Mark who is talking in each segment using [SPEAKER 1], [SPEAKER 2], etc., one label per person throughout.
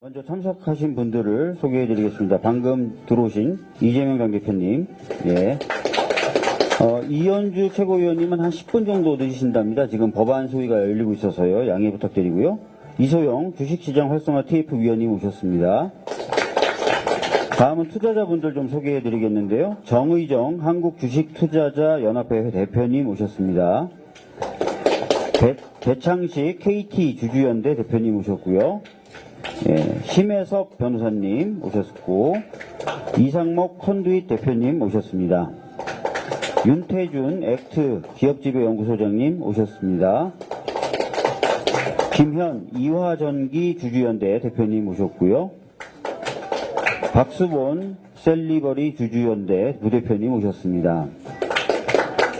[SPEAKER 1] 먼저 참석하신 분들을 소개해드리겠습니다. 방금 들어오신 이재명 당대표님, 예. 이현주 최고위원님은 한 10분 정도 늦으신답니다. 지금 법안 소위가 열리고 있어서요. 양해 부탁드리고요. 이소영 주식시장 활성화 TF 위원님 오셨습니다. 다음은 투자자분들 좀 소개해드리겠는데요. 정의정 한국주식투자자연합회 대표님 오셨습니다. 배창식 KT 주주연대 대표님 오셨고요. 예, 심혜섭 변호사님 오셨고, 이상목 컨두잇 대표님 오셨습니다. 윤태준 액트 기업지배연구소장님 오셨습니다. 김현 이화전기 주주연대 대표님 오셨고요. 박수본 셀리버리 주주연대 부대표님 오셨습니다.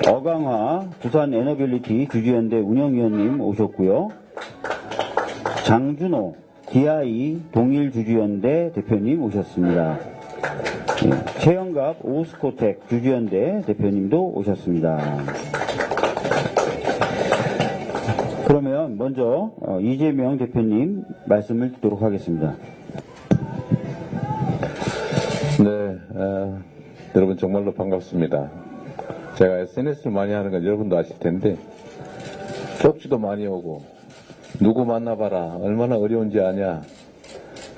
[SPEAKER 1] 어강화 부산 에너빌리티 주주연대 운영위원님 오셨고요. 장준호 DI 동일주주연대 대표님 오셨습니다. 예, 최영갑 오스코텍 주주연대 대표님도 오셨습니다. 그러면 먼저 이재명 대표님 말씀을 듣도록 하겠습니다.
[SPEAKER 2] 네, 여러분 정말로 반갑습니다. 제가 SNS를 많이 하는 건 여러분도 아실 텐데 쪽지도 많이 오고 누구 만나봐라 얼마나 어려운지 아냐,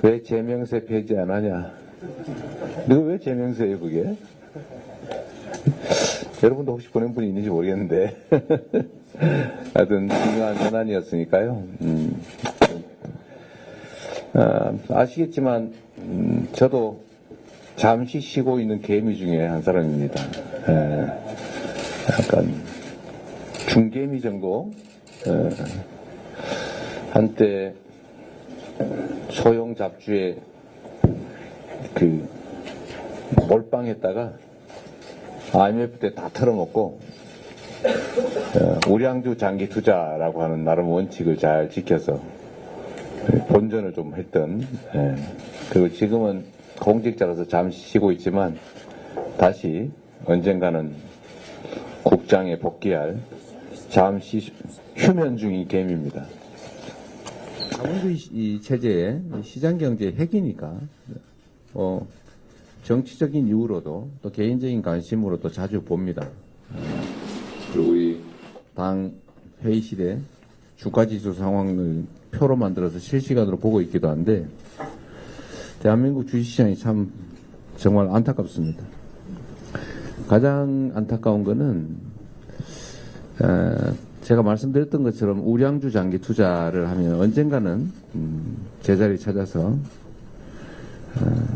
[SPEAKER 2] 왜 제명세 폐지 안 하냐, 이거 왜 제명세예요 그게? 여러분도 혹시 보낸 분이 있는지 모르겠는데 하여튼 중요한 현안이었으니까요. 아시겠지만 저도 잠시 쉬고 있는 개미 중에 한 사람입니다. 약간 중개미 정도. 한때 소형 잡주에 몰빵했다가 IMF 때 다 털어먹고 우량주 장기 투자라고 하는 나름 원칙을 잘 지켜서 본전을 좀 했던, 그리고 지금은 공직자로서 잠시 쉬고 있지만 다시 언젠가는 국장에 복귀할 잠시 휴면 중인 개미입니다.
[SPEAKER 3] 자본주의 체제의 시장경제의 핵이니까 정치적인 이유로도 또 개인적인 관심으로도 자주 봅니다. 그리고 이 당 회의실에 주가지수 상황을 표로 만들어서 실시간으로 보고 있기도 한데 대한민국 주식시장이 참 정말 안타깝습니다. 가장 안타까운 거는 제가 말씀드렸던 것처럼 우량주 장기 투자를 하면 언젠가는 제자리 찾아서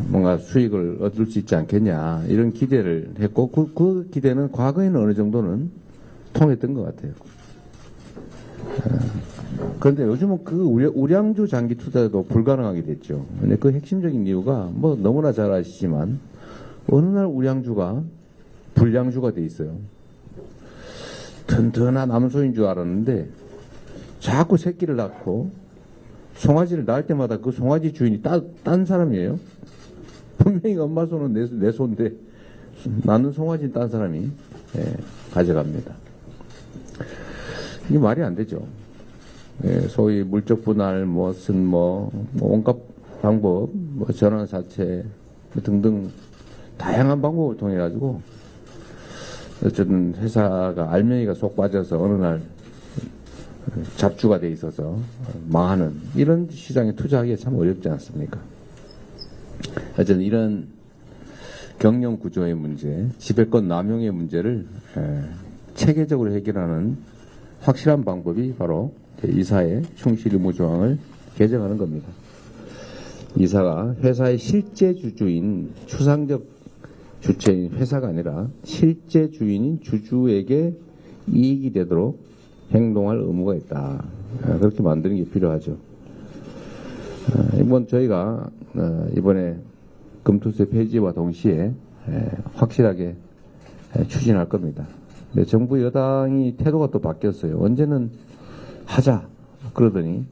[SPEAKER 3] 뭔가 수익을 얻을 수 있지 않겠냐 이런 기대를 했고 그 기대는 과거에는 어느 정도는 통했던 것 같아요. 그런데 요즘은 그 우량주 장기 투자도 불가능하게 됐죠. 근데 그 핵심적인 이유가 뭐 너무나 잘 아시지만 어느 날 우량주가 불량주가 돼 있어요. 튼튼한 암소인 줄 알았는데 자꾸 새끼를 낳고 송아지를 낳을 때마다 그 송아지 주인이 딴 사람이에요. 분명히 엄마 소는 내 소인데 낳는 송아지는 딴 사람이 가져갑니다. 이게 말이 안 되죠. 소위 물적 분할, 무슨 온갖 방법, 전환사채 등등 다양한 방법을 통해 가지고 어쨌든 회사가 알맹이가 쏙 빠져서 어느 날 잡주가 돼 있어서 망하는 이런 시장에 투자하기가 참 어렵지 않습니까? 어쨌든 이런 경영 구조의 문제, 지배권 남용의 문제를 체계적으로 해결하는 확실한 방법이 바로 이사의 충실 의무 조항을 개정하는 겁니다. 이사가 회사의 실제 주주인 추상적 주체인 회사가 아니라 실제 주인인 주주에게 이익이 되도록 행동할 의무가 있다. 그렇게 만드는 게 필요하죠. 이번 저희가 이번에 금투세 폐지와 동시에 확실하게 추진할 겁니다. 근데 정부 여당이 태도가 또 바뀌었어요. 언제는 하자 그러더니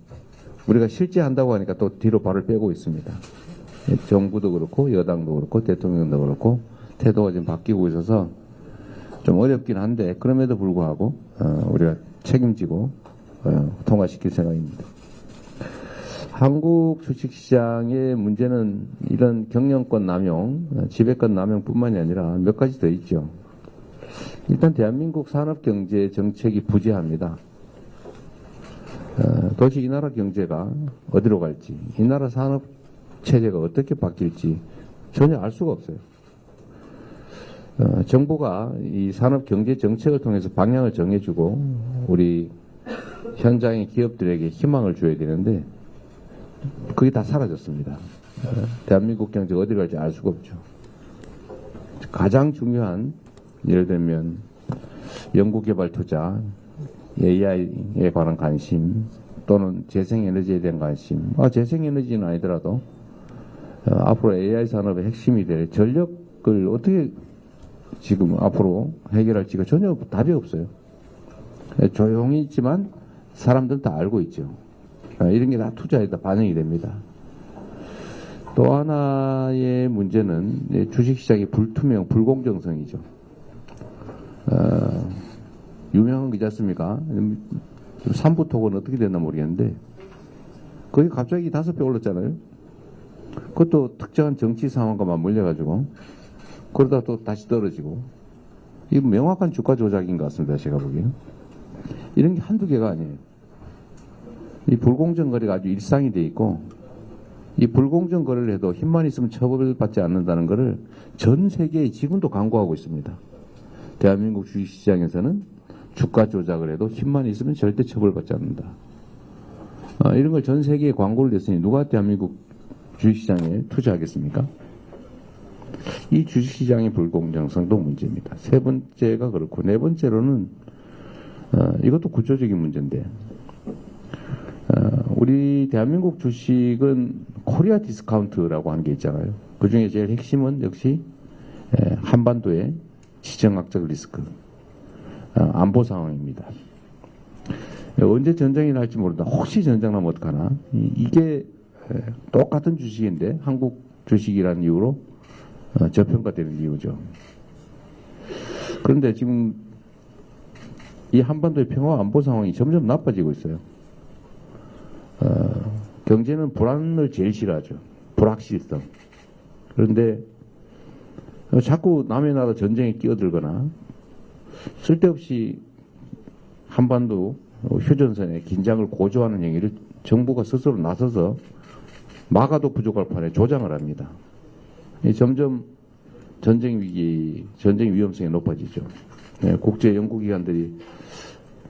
[SPEAKER 3] 우리가 실제 한다고 하니까 또 뒤로 발을 빼고 있습니다. 정부도 그렇고 여당도 그렇고 대통령도 그렇고 태도가 좀 바뀌고 있어서 좀 어렵긴 한데 그럼에도 불구하고 우리가 책임지고 통과시킬 생각입니다. 한국 주식시장의 문제는 이런 경영권 남용, 지배권 남용뿐만이 아니라 몇 가지 더 있죠. 일단 대한민국 산업경제 정책이 부재합니다. 도대체 이 나라 경제가 어디로 갈지, 이 나라 산업체제가 어떻게 바뀔지 전혀 알 수가 없어요. 정부가 이 산업경제 정책을 통해서 방향을 정해주고 우리 현장의 기업들에게 희망을 줘야 되는데 그게 다 사라졌습니다. 대한민국 경제가 어디 갈지 알 수가 없죠. 가장 중요한 예를 들면 연구개발 투자, AI에 관한 관심 또는 재생에너지에 대한 관심, 재생에너지는 아니더라도 앞으로 AI 산업의 핵심이 될 전력을 어떻게 지금 앞으로 해결할지가 전혀 답이 없어요. 조용히 있지만 사람들은 다 알고 있죠. 이런 게 다 투자에다 반영이 됩니다. 또 하나의 문제는 주식시장의 불투명, 불공정성이죠. 유명한 거 있지 않습니까? 삼부 토건 어떻게 됐나 모르겠는데 거기 갑자기 5배 올랐잖아요. 그것도 특정한 정치 상황과 맞물려가지고 그러다 또 다시 떨어지고 이거 명확한 주가 조작인 것 같습니다. 제가 보기에는. 이런 게 한두 개가 아니에요. 이 불공정 거래가 아주 일상이 돼 있고 이 불공정 거래를 해도 힘만 있으면 처벌받지 않는다는 것을 전 세계에 지금도 강구하고 있습니다. 대한민국 주식시장에서는 주가 조작을 해도 힘만 있으면 절대 처벌받지 않는다. 이런 걸 전 세계에 광고를 냈으니 누가 대한민국 주식시장에 투자하겠습니까? 이 주식시장의 불공정성도 문제입니다. 세 번째가 그렇고 네 번째로는 이것도 구조적인 문제인데 우리 대한민국 주식은 코리아 디스카운트라고 하는 게 있잖아요. 그 중에 제일 핵심은 역시 한반도의 지정학적 리스크, 안보 상황입니다. 언제 전쟁이 날지 모른다. 혹시 전쟁 나면 어떡하나. 이게 똑같은 주식인데 한국 주식이라는 이유로 저평가되는 이유죠. 그런데 지금 이 한반도의 평화 안보 상황이 점점 나빠지고 있어요. 경제는 불안을 제일 싫어하죠. 불확실성. 그런데 자꾸 남의 나라 전쟁에 끼어들거나 쓸데없이 한반도 휴전선에 긴장을 고조하는 행위를 정부가 스스로 나서서 막아도 부족할 판에 조장을 합니다. 점점 전쟁 위기, 전쟁 위험성이 높아지죠. 국제 연구기관들이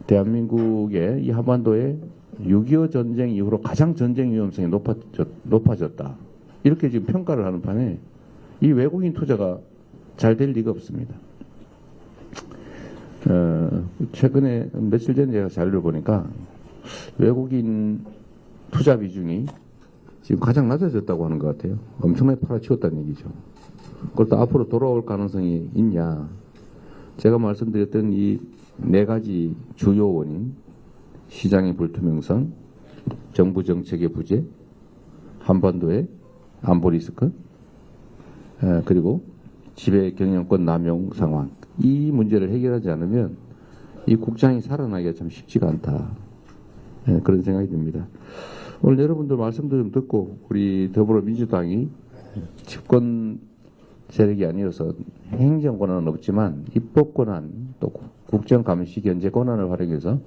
[SPEAKER 3] 대한민국의 이 한반도에 6.25 전쟁 이후로 가장 전쟁 위험성이 높아졌다. 이렇게 지금 평가를 하는 판에 이 외국인 투자가 잘 될 리가 없습니다. 최근에 며칠 전에 제가 자료를 보니까 외국인 투자 비중이 지금 가장 낮아졌다고 하는 것 같아요. 엄청나게 팔아치웠다는 얘기죠. 그것도 앞으로 돌아올 가능성이 있냐. 제가 말씀드렸던 이 네 가지 주요 원인, 시장의 불투명성, 정부 정책의 부재, 한반도의 안보 리스크, 그리고 지배 경영권 남용 상황. 이 문제를 해결하지 않으면 이 국장이 살아나기가 참 쉽지가 않다. 그런 생각이 듭니다. 오늘 여러분들 말씀도 좀 듣고 우리 더불어민주당이 집권 세력이 아니어서 행정 권한은 없지만 입법 권한 또 국정 감시 견제 권한을 활용해서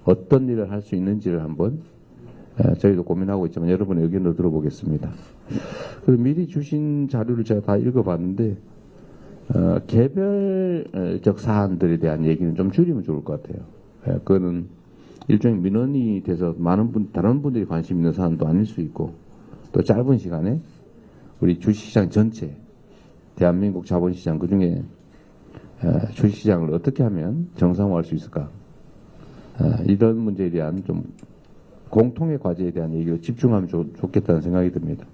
[SPEAKER 3] 어떤 일을 할 수 있는지를 한번 저희도 고민하고 있지만 여러분의 의견도 들어보겠습니다. 그리고 미리 주신 자료를 제가 다 읽어봤는데 개별적 사안들에 대한 얘기는 좀 줄이면 좋을 것 같아요. 그거는 일종의 민원이 돼서 다른 분들이 관심 있는 사안도 아닐 수 있고 또 짧은 시간에 우리 주식시장 전체 대한민국 자본시장 그중에 주식시장을 어떻게 하면 정상화할 수 있을까 이런 문제에 대한 좀 공통의 과제에 대한 얘기를 집중하면 좋겠다는 생각이 듭니다.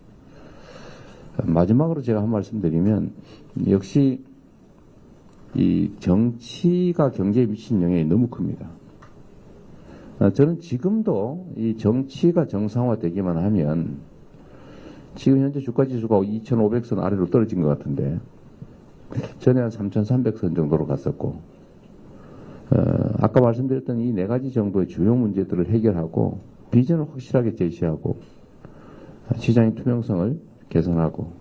[SPEAKER 3] 마지막으로 제가 한 말씀 드리면 역시 이 정치가 경제에 미친 영향이 너무 큽니다. 저는 지금도 이 정치가 정상화되기만 하면 지금 현재 주가지수가 2,500선 아래로 떨어진 것 같은데 전에 한 3,300선 정도로 갔었고 아까 말씀드렸던 이 네 가지 정도의 주요 문제들을 해결하고 비전을 확실하게 제시하고 시장의 투명성을 개선하고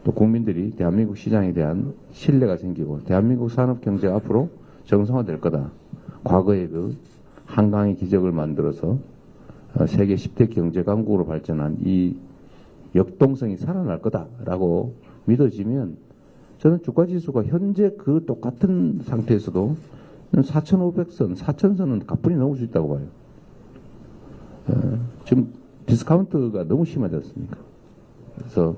[SPEAKER 3] 또 국민들이 대한민국 시장에 대한 신뢰가 생기고 대한민국 산업 경제가 앞으로 정상화될 거다. 과거의 그 한강의 기적을 만들어서 세계 10대 경제 강국으로 발전한 이 역동성이 살아날 거다라고 믿어지면 저는 주가지수가 현재 그 똑같은 상태에서도 4,500선, 4,000선은 가뿐히 넘을 수 있다고 봐요. 지금 디스카운트가 너무 심하지 않습니까? 그래서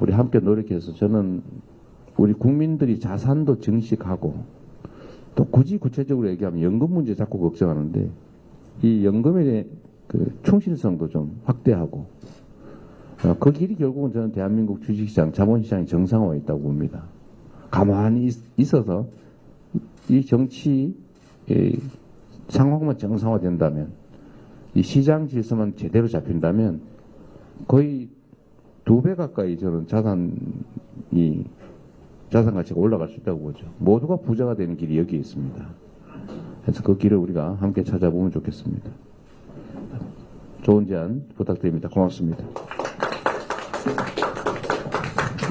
[SPEAKER 3] 우리 함께 노력해서 저는 우리 국민들이 자산도 증식하고 또 굳이 구체적으로 얘기하면 연금 문제 자꾸 걱정하는데 이 연금의 그 충실성도 좀 확대하고 그 길이 결국은 저는 대한민국 주식시장, 자본시장이 정상화에 있다고 봅니다. 가만히 있어서 이 정치 상황만 정상화된다면 이 시장 질서만 제대로 잡힌다면 거의 2배 가까이 저는 자산 가치가 올라갈 수 있다고 보죠. 모두가 부자가 되는 길이 여기에 있습니다. 그래서 그 길을 우리가 함께 찾아보면 좋겠습니다. 좋은 제안 부탁드립니다. 고맙습니다.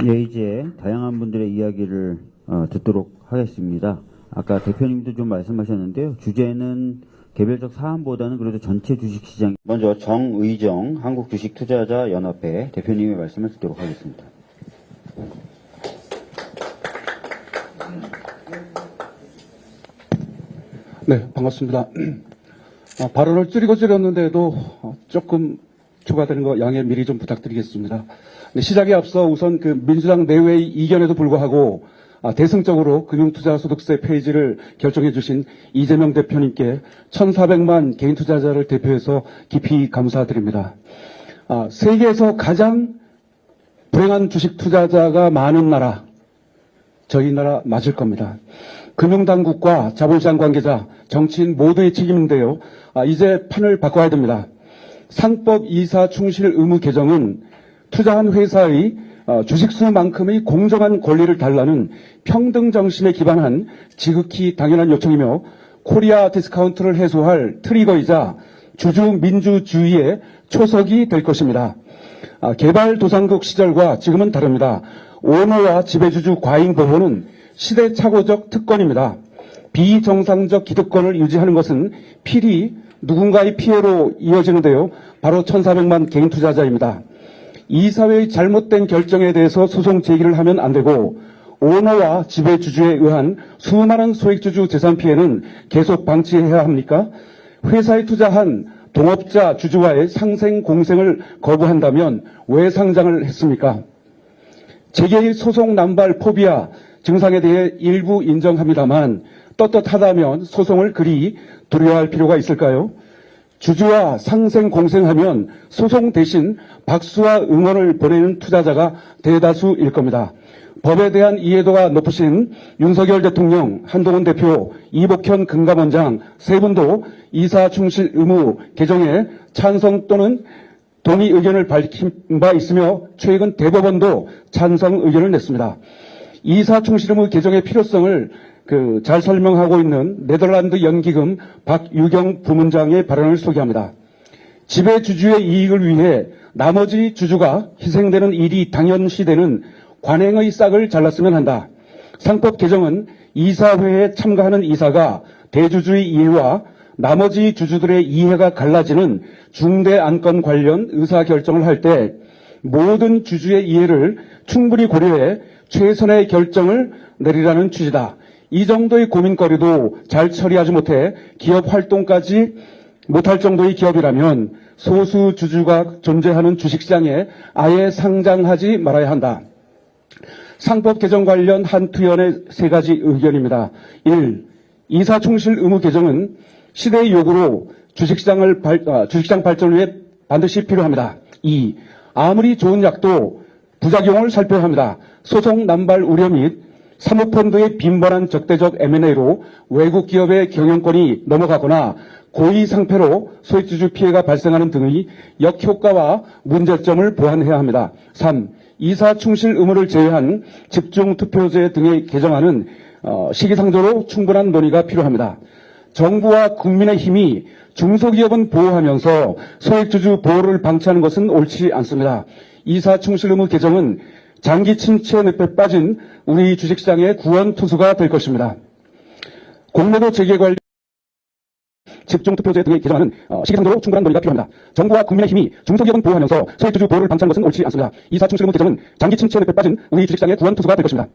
[SPEAKER 1] 예, 이제 다양한 분들의 이야기를 듣도록 하겠습니다. 아까 대표님도 좀 말씀하셨는데요. 주제는 개별적 사안보다는 그래도 전체 주식시장. 먼저 정의정 한국주식투자자연합회 대표님의 말씀을 듣도록 하겠습니다.
[SPEAKER 4] 네, 반갑습니다. 발언을 줄였는데도 조금 추가되는 거 양해 미리 좀 부탁드리겠습니다. 시작에 앞서 우선 그 민주당 내외의 이견에도 불구하고 대승적으로 금융투자소득세 폐지를 결정해 주신 이재명 대표님께 1,400만 개인 투자자를 대표해서 깊이 감사드립니다. 세계에서 가장 불행한 주식 투자자가 많은 나라, 저희 나라 맞을 겁니다. 금융당국과 자본시장 관계자, 정치인 모두의 책임인데요. 이제 판을 바꿔야 됩니다. 상법 이사 충실 의무 개정은 투자한 회사의 주식수만큼의 공정한 권리를 달라는 평등 정신에 기반한 지극히 당연한 요청이며 코리아 디스카운트를 해소할 트리거이자 주주 민주주의의 초석이 될 것입니다. 개발도상국 시절과 지금은 다릅니다. 오너와 지배주주 과잉 보호는 시대착오적 특권입니다. 비정상적 기득권을 유지하는 것은 필히 누군가의 피해로 이어지는데요. 바로 1,400만 개인 투자자입니다. 이 사회의 잘못된 결정에 대해서 소송 제기를 하면 안 되고 오너와 지배주주에 의한 수많은 소액주주 재산 피해는 계속 방치해야 합니까? 회사에 투자한 동업자 주주와의 상생 공생을 거부한다면 왜 상장을 했습니까? 재계의 소송 남발 포비아 증상에 대해 일부 인정합니다만 떳떳하다면 소송을 그리 두려워할 필요가 있을까요? 주주와 상생 공생하면 소송 대신 박수와 응원을 보내는 투자자가 대다수일 겁니다. 법에 대한 이해도가 높으신 윤석열 대통령, 한동훈 대표, 이복현 금감원장 세 분도 이사 충실 의무 개정에 찬성 또는 동의 의견을 밝힌 바 있으며 최근 대법원도 찬성 의견을 냈습니다. 이사 충실 의무 개정의 필요성을 잘 설명하고 있는 네덜란드 연기금 박유경 부문장의 발언을 소개합니다. 지배주주의 이익을 위해 나머지 주주가 희생되는 일이 당연시되는 관행의 싹을 잘랐으면 한다. 상법 개정은 이사회에 참가하는 이사가 대주주의 이해와 나머지 주주들의 이해가 갈라지는 중대 안건 관련 의사결정을 할 때 모든 주주의 이해를 충분히 고려해 최선의 결정을 내리라는 취지다. 이 정도의 고민거리도 잘 처리하지 못해 기업 활동까지 못할 정도의 기업이라면 소수 주주가 존재하는 주식시장에 아예 상장하지 말아야 한다. 상법 개정 관련 한투연의 세 가지 의견입니다. 1. 이사 충실 의무 개정은 시대의 요구로 주식시장 발전을 위해 반드시 필요합니다. 2. 아무리 좋은 약도 부작용을 살펴야 합니다. 소송 남발 우려 및 사모펀드의 빈번한 적대적 M&A로 외국 기업의 경영권이 넘어가거나 고의 상패로 소액주주 피해가 발생하는 등의 역효과와 문제점을 보완해야 합니다. 3. 이사 충실 의무를 제외한 집중투표제 등의 개정안은 시기상조로 충분한 논의가 필요합니다. 정부와 국민의 힘이 중소기업은 보호하면서 소액주주 보호를 방치하는 것은 옳지 않습니다. 이사 충실 의무 개정은 장기 침체 늪에 빠진 우리 주식시장의 구원투수가 될 것입니다. 공매도 재개관리 집중투표제 등의 개정안은 시기상조로 충분한 논의가 필요합니다. 정부와 국민의 힘이 중소기업은 보호하면서 소액주주 보호를 방치하는 것은 옳지 않습니다. 이사 충실 의무 개정은 장기 침체 늪에 빠진 우리 주식시장의 구원투수가 될 것입니다.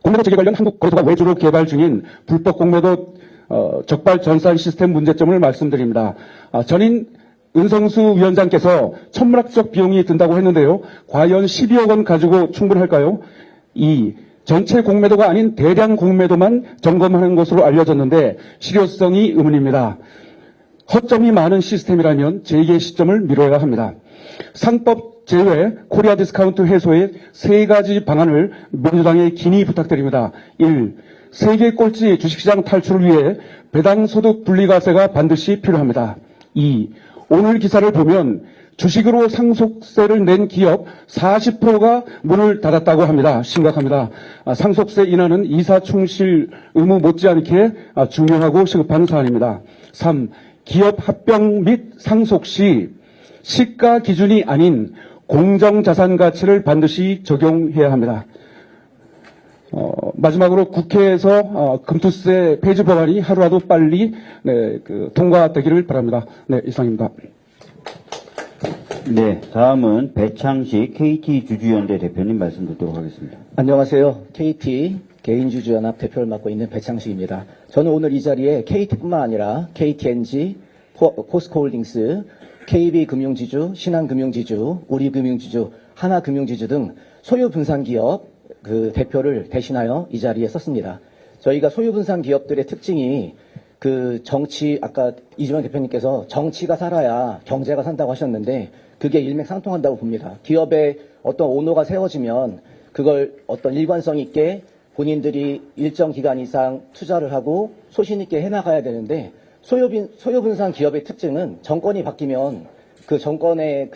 [SPEAKER 4] 공매도 재개 관련 한국 거래소가 외주로 개발 중인 불법 공매도 적발 전산 시스템 문제점을 말씀드립니다. 전인 은성수 위원장께서 천문학적 비용이 든다고 했는데요. 과연 12억 원 가지고 충분할까요? 2. 전체 공매도가 아닌 대량 공매도만 점검하는 것으로 알려졌는데 실효성이 의문입니다. 허점이 많은 시스템이라면 재개 시점을 미뤄야 합니다. 상법 제외 코리아 디스카운트 해소의 3가지 방안을 민주당에 긴히 부탁드립니다. 1. 세계 꼴찌 주식시장 탈출을 위해 배당 소득 분리과세가 반드시 필요합니다. 2. 오늘 기사를 보면 주식으로 상속세를 낸 기업 40%가 문을 닫았다고 합니다. 심각합니다. 상속세 인하는 이사 충실 의무 못지않게 중요하고 시급한 사안입니다. 3. 기업 합병 및 상속 시 시가 기준이 아닌 공정자산 가치를 반드시 적용해야 합니다. 마지막으로 국회에서 금투세 폐지 법안이 하루라도 빨리 통과되기를 바랍니다. 네, 이상입니다.
[SPEAKER 1] 네, 다음은 배창식 KT 주주연대 대표님 말씀 듣도록 하겠습니다.
[SPEAKER 5] 안녕하세요. KT 개인주주연합 대표를 맡고 있는 배창식입니다. 저는 오늘 이 자리에 KT뿐만 아니라 KTNG, 포스코홀딩스, KB금융지주, 신한금융지주, 우리금융지주, 하나금융지주 등 소유분산기업 대표를 대신하여 이 자리에 썼습니다. 저희가 소유분산 기업들의 특징이 아까 이주영 대표님께서 정치가 살아야 경제가 산다고 하셨는데 그게 일맥상통한다고 봅니다. 기업에 어떤 오너가 세워지면 그걸 어떤 일관성 있게 본인들이 일정 기간 이상 투자를 하고 소신 있게 해나가야 되는데 소유분산 기업의 특징은 정권이 바뀌면 그 정권의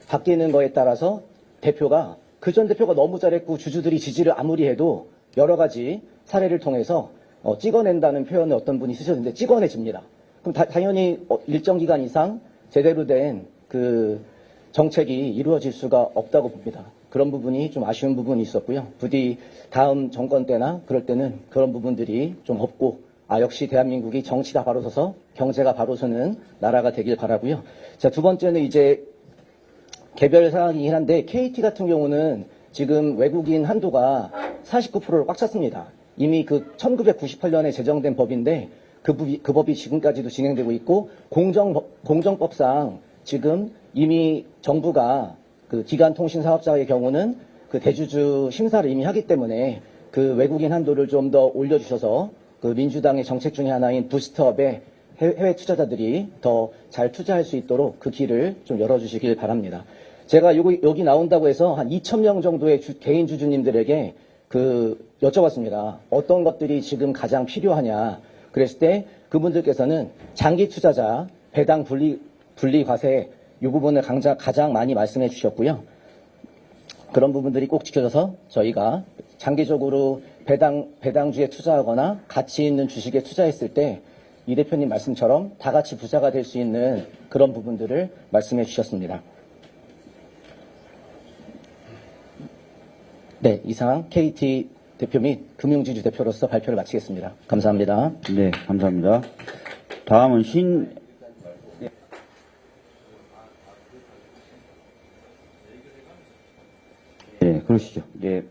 [SPEAKER 5] 바뀌는 거에 따라서 대표가 전 대표가 너무 잘했고 주주들이 지지를 아무리 해도 여러 가지 사례를 통해서 찍어낸다는 표현을 어떤 분이 쓰셨는데 찍어내집니다. 그럼 당연히 일정 기간 이상 제대로 된 정책이 이루어질 수가 없다고 봅니다. 그런 부분이 좀 아쉬운 부분이 있었고요. 부디 다음 정권 때나 그럴 때는 그런 부분들이 좀 없고 역시 대한민국이 정치가 바로 서서 경제가 바로 서는 나라가 되길 바라고요. 자, 두 번째는 이제 개별 사항이긴 한데 KT 같은 경우는 지금 외국인 한도가 49%를 꽉 찼습니다. 이미 1998년에 제정된 법인데 그 법이 지금까지도 진행되고 있고 공정법상 지금 이미 정부가 기간통신 사업자의 경우는 대주주 심사를 이미 하기 때문에 외국인 한도를 좀 더 올려주셔서 민주당의 정책 중에 하나인 부스트업에 해외 투자자들이 더 잘 투자할 수 있도록 그 길을 좀 열어주시길 바랍니다. 제가 여기 나온다고 해서 한 2,000명 정도의 개인 주주님들에게 여쭤봤습니다. 어떤 것들이 지금 가장 필요하냐. 그랬을 때 그분들께서는 장기 투자자, 배당 분리 과세 이 부분을 가장 많이 말씀해 주셨고요. 그런 부분들이 꼭 지켜져서 저희가 장기적으로 배당주에 투자하거나 가치 있는 주식에 투자했을 때 이 대표님 말씀처럼 다 같이 부자가 될 수 있는 그런 부분들을 말씀해 주셨습니다. 네, 이상 KT 대표 및 금융지주 대표로서 발표를 마치겠습니다. 감사합니다.
[SPEAKER 1] 네, 감사합니다. 다음은 네, 그러시죠. 네.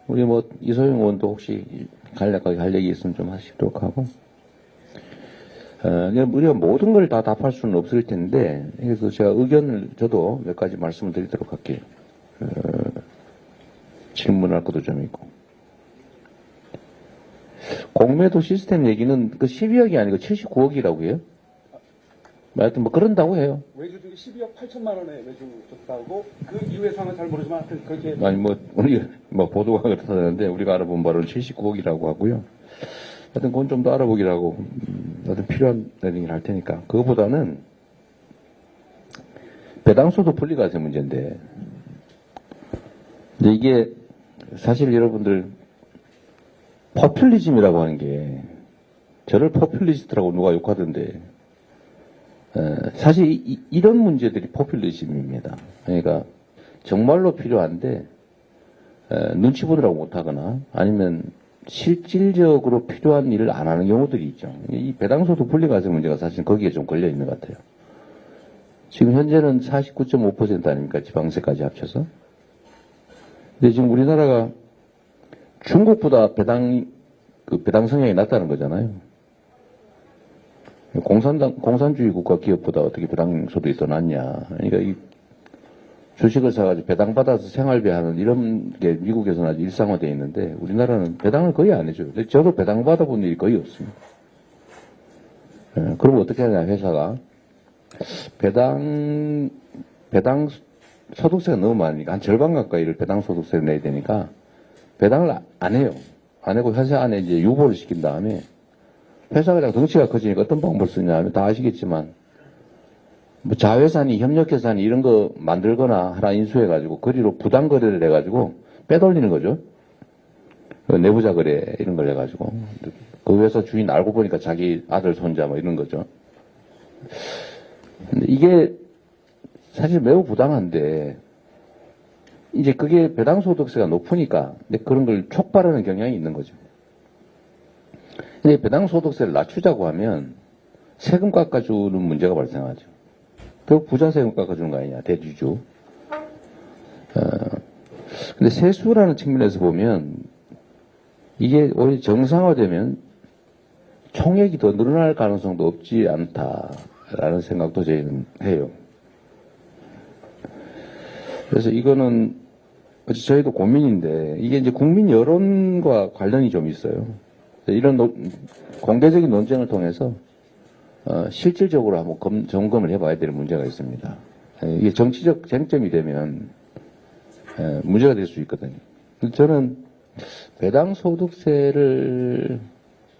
[SPEAKER 3] 우리 이소영 의원도 혹시 거기 할 얘기 있으면 좀 하시도록 하고, 우리가 모든 걸 다 답할 수는 없을 텐데, 그래서 제가 의견을 저도 몇 가지 말씀을 드리도록 할게요. 질문할 것도 좀 있고. 공매도 시스템 얘기는 12억이 아니고 79억이라고 해요. 하여튼 그런다고 해요.
[SPEAKER 4] 외주 중에 12억 8천만 원의 외주 줬다고 그 이후의 상황은 잘 모르지만 하여튼 그렇게
[SPEAKER 3] 아니 우리 보도가 그렇다는데 우리가 알아본 바로는 79억이라고 하고요. 하여튼 그건 좀 더 알아보기라고 하여튼 필요한 내용을 할 테니까 그거보다는 배당소득 분리과세 문제인데 근데 이게 사실 여러분들 포퓰리즘이라고 하는 게
[SPEAKER 2] 저를 포퓰리스트라고 누가 욕하던데, 사실 이런 문제들이 포퓰리즘입니다. 그러니까 정말로 필요한데 눈치 보느라고 못하거나 아니면 실질적으로 필요한 일을 안 하는 경우들이 있죠. 이 배당소득 분리과세 문제가 사실 거기에 좀 걸려 있는 것 같아요. 지금 현재는 49.5% 아닙니까? 지방세까지 합쳐서. 근데 지금 우리나라가 중국보다 배당 성향이 낮다는 거잖아요. 공산주의 국가 기업보다 어떻게 배당 소득이 더 낮냐. 그러니까 이 주식을 사가지고 배당받아서 생활비 하는 이런 게 미국에서는 아주 일상화되어 있는데 우리나라는 배당을 거의 안 해줘요. 근데 저도 배당받아 본 일이 거의 없습니다. 그럼 어떻게 하냐, 회사가. 배당 소득세가 너무 많으니까 한 절반 가까이를 배당 소득세를 내야 되니까 배당을 안 해요. 안 하고 회사 안에 이제 유보를 시킨 다음에 회사가 그냥 덩치가 커지니까 어떤 방법을 쓰냐 하면 다 아시겠지만 뭐 자회사니 협력회사니 이런 거 만들거나 하나 인수해가지고 거리로 부당 거래를 해가지고 빼돌리는 거죠. 내부자 거래 이런 걸 해가지고 그 회사 주인 알고 보니까 자기 아들 손자 뭐 이런 거죠. 근데 이게 사실 매우 부당한데 이제 그게 배당소득세가 높으니까 그런 걸 촉발하는 경향이 있는 거죠. 근데 배당소득세를 낮추자고 하면 세금 깎아주는 문제가 발생하죠. 결국 부자 세금 깎아주는 거 아니냐, 대주주. 근데 세수라는 측면에서 보면 이게 오히려 정상화되면 총액이 더 늘어날 가능성도 없지 않다라는 생각도 저희는 해요. 그래서 이거는 저희도 고민인데 이게 이제 국민 여론과 관련이 좀 있어요. 이런 공개적인 논쟁을 통해서 실질적으로 한번 점검을 해봐야 될 문제가 있습니다. 이게 정치적 쟁점이 되면 문제가 될 수 있거든요. 저는 배당소득세를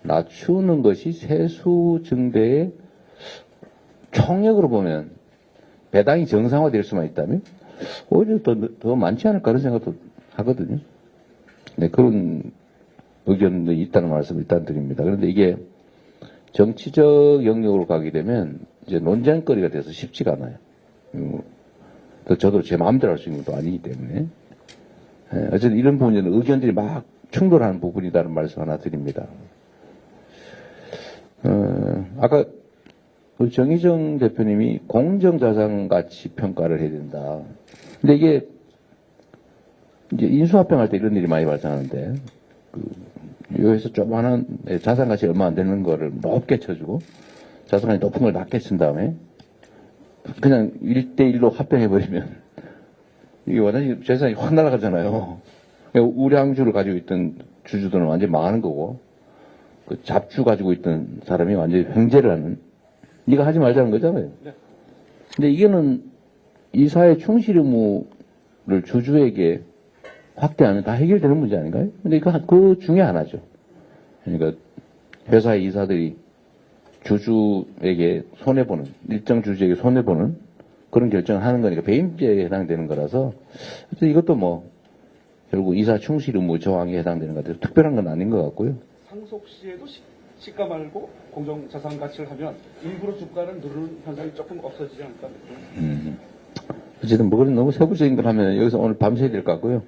[SPEAKER 2] 낮추는 것이 세수 증대의 총액으로 보면 배당이 정상화될 수만 있다면 오히려 더 많지 않을까 그런 생각도 하거든요. 네, 그런 의견도 있다는 말씀을 일단 드립니다. 그런데 이게 정치적 영역으로 가게 되면 이제 논쟁거리가 돼서 쉽지가 않아요. 또 저도 제 마음대로 할 수 있는 것도 아니기 때문에. 어쨌든 이런 부분에는 의견들이 막 충돌하는 부분이라는 말씀 하나 드립니다. 아까 그 정의정 대표님이 공정자산가치 평가를 해야 된다. 근데 이게 이제 인수합병할 때 이런 일이 많이 발생하는데 여기서 조그마한 자산가치 얼마 안 되는 거를 높게 쳐주고 자산가치 높은 걸 낮게 친 다음에 그냥 1대1로 합병해버리면 이게 완전히 재산이 확 날아가잖아요. 우량주를 가지고 있던 주주들은 완전히 망하는 거고 그 잡주 가지고 있던 사람이 완전히 횡재를 하는 네가 하지 말자는 거잖아요. 근데 이거는 이사의 충실 의무를 주주에게 확대하면 다 해결되는 문제 아닌가요? 근데 그 중에 하나죠. 그러니까 회사의 이사들이 주주에게 손해보는, 일정 주주에게 손해보는 그런 결정을 하는 거니까 배임죄에 해당되는 거라서 이것도 뭐 결국 이사 충실 의무 조항에 해당되는 것 같아서 특별한 건 아닌 것 같고요.
[SPEAKER 4] 상속 시에도 시가 말고 공정자산 가치를 하면 일부러 주가를 누르는 현상이 조금 없어지지 않을까.
[SPEAKER 2] 어쨌든 뭐 그런 너무 세부적인 걸 하면 여기서 오늘 밤새야 될 것 같고요.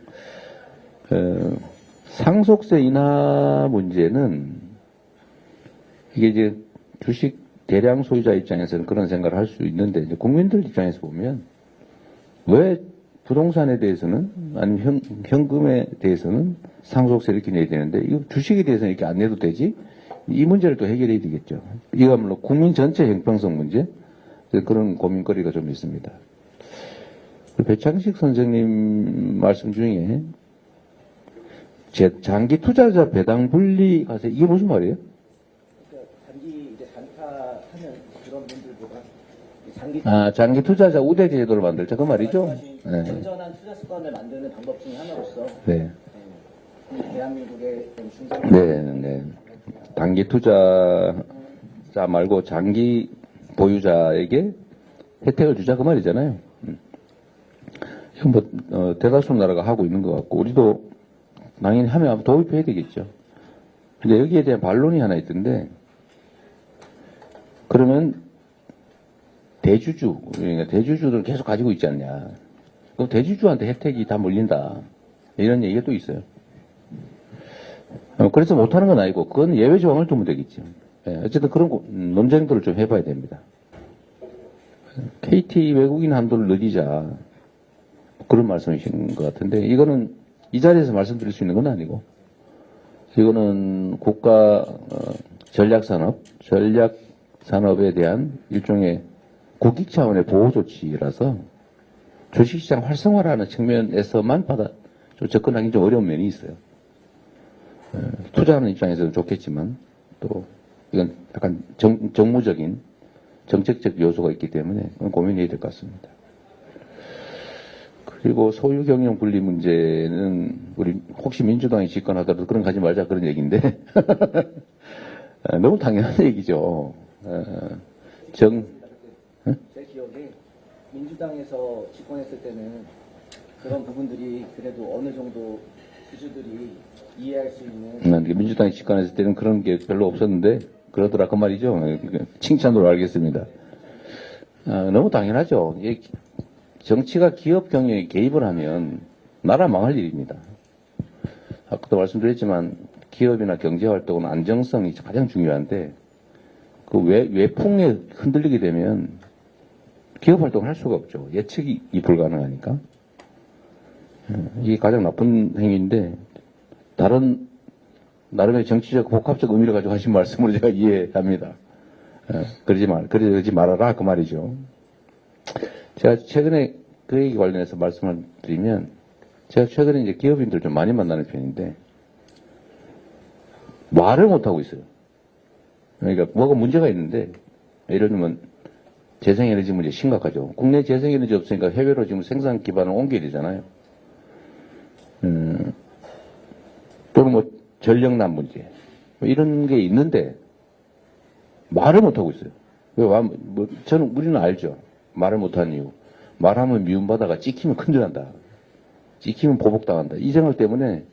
[SPEAKER 2] 상속세 인하 문제는 이게 이제 주식 대량 소유자 입장에서는 그런 생각을 할 수 있는데 이제 국민들 입장에서 보면 왜 부동산에 대해서는 아니면 현금에 대해서는 상속세 이렇게 내야 되는데 이거 주식에 대해서는 이렇게 안 내도 되지? 이 문제를 또 해결해야 되겠죠. 이거야말로 국민 전체 형평성 문제 그런 고민거리가 좀 있습니다. 배창식 선생님 말씀 중에 장기 투자자 배당 분리 과세 이게 무슨 말이에요?
[SPEAKER 5] 단기 이제 단타하면 그런 분들보다 장기
[SPEAKER 2] 장기 투자자 우대 제도를 만들자 그 말이죠. 네.
[SPEAKER 5] 건전한 투자 습관을 만드는 방법 중에 하나로서
[SPEAKER 2] 네.
[SPEAKER 5] 대한민국의 중장
[SPEAKER 2] 네. 단기 투자자 말고 장기 보유자에게 혜택을 주자 그 말이잖아요. 이건 뭐 대다수 나라가 하고 있는 것 같고 우리도 당연히 하면 도입해야 되겠죠. 근데 여기에 대한 반론이 하나 있던데 그러면 그러니까 대주주를 계속 가지고 있지 않냐. 그럼 대주주한테 혜택이 다 몰린다. 이런 얘기가 또 있어요. 그래서 못하는 건 아니고, 그건 예외 조항을 두면 되겠죠. 예, 어쨌든 그런 논쟁들을 좀 해봐야 됩니다. KT 외국인 한도를 늘리자. 그런 말씀이신 것 같은데, 이거는 이 자리에서 말씀드릴 수 있는 건 아니고, 이거는 국가 전략산업에 대한 일종의 국익 차원의 보호 조치라서 주식시장 활성화라는 측면에서만 접근하기 좀 어려운 면이 있어요. 투자하는 입장에서는 좋겠지만 또 이건 약간 정무적인 정책적 요소가 있기 때문에 고민해야 될 것 같습니다. 그리고 소유 경영 분리 문제는 우리 혹시 민주당이 집권하더라도 그런 거 하지 말자 그런 얘기인데 너무 당연한 얘기죠.
[SPEAKER 5] 제 기억에 민주당에서 집권했을 때는 그런 부분들이 그래도 어느 정도 주주들이 이해할 수 있는
[SPEAKER 2] 민주당이 집권했을 때는 그런 게 별로 없었는데 그러더라 그 말이죠. 칭찬으로 알겠습니다. 너무 당연하죠. 정치가 기업 경영에 개입을 하면 나라 망할 일입니다. 아까도 말씀드렸지만 기업이나 경제활동은 안정성이 가장 중요한데 그 외풍에 흔들리게 되면 기업활동을 할 수가 없죠. 예측이 불가능하니까. 이게 가장 나쁜 행위인데 다른 나름의 정치적 복합적 의미를 가지고 하신 말씀으로 제가 이해합니다. 그러지 말아라 그 말이죠. 제가 최근에 그 얘기 관련해서 말씀을 드리면 제가 최근에 이제 기업인들 좀 많이 만나는 편인데 말을 못하고 있어요. 그러니까 뭐가 문제가 있는데 예를 들면 재생에너지 문제 심각하죠. 국내 재생에너지 없으니까 해외로 지금 생산 기반을 옮겨야 되잖아요. 또는 뭐 전력난 문제 뭐 이런 게 있는데 말을 못하고 있어요. 우리는 알죠. 말을 못하는 이유. 말하면 미움받아가 찍히면 큰일 난다. 찍히면 보복당한다. 이 생각 때문에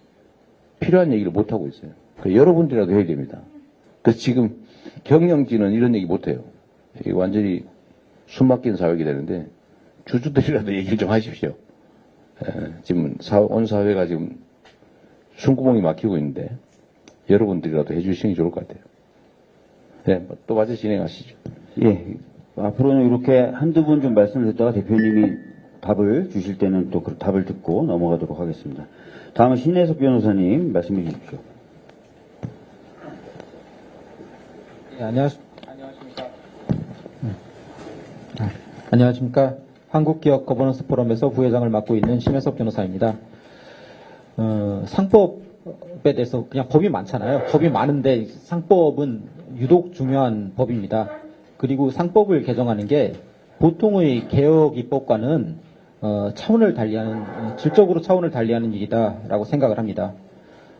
[SPEAKER 2] 필요한 얘기를 못하고 있어요. 여러분들이라도 해야 됩니다. 그래서 지금 경영진은 이런 얘기 못해요. 이게 완전히 숨막힌 사회가 되는데 주주들이라도 얘기를 좀 하십시오. 지금 온 사회가 지금 숨구멍이 막히고 있는데 여러분들이라도 해주시는 게 좋을 것 같아요. 네, 또 마저 진행하시죠.
[SPEAKER 1] 예. 앞으로는 이렇게 한두 분 좀 말씀을 듣다가 대표님이 답을 주실 때는 또 그 답을 듣고 넘어가도록 하겠습니다. 다음은 신혜석 변호사님 말씀해 주십시오.
[SPEAKER 6] 네, 안녕하십니까. 한국기업 거버넌스 포럼에서 부회장을 맡고 있는 신혜석 변호사입니다. 상법에 대해서 그냥 법이 많잖아요. 법이 많은데 상법은 유독 중요한 법입니다. 그리고 상법을 개정하는 게 보통의 개혁 입법과는 질적으로 차원을 달리하는 일이다라고 생각을 합니다.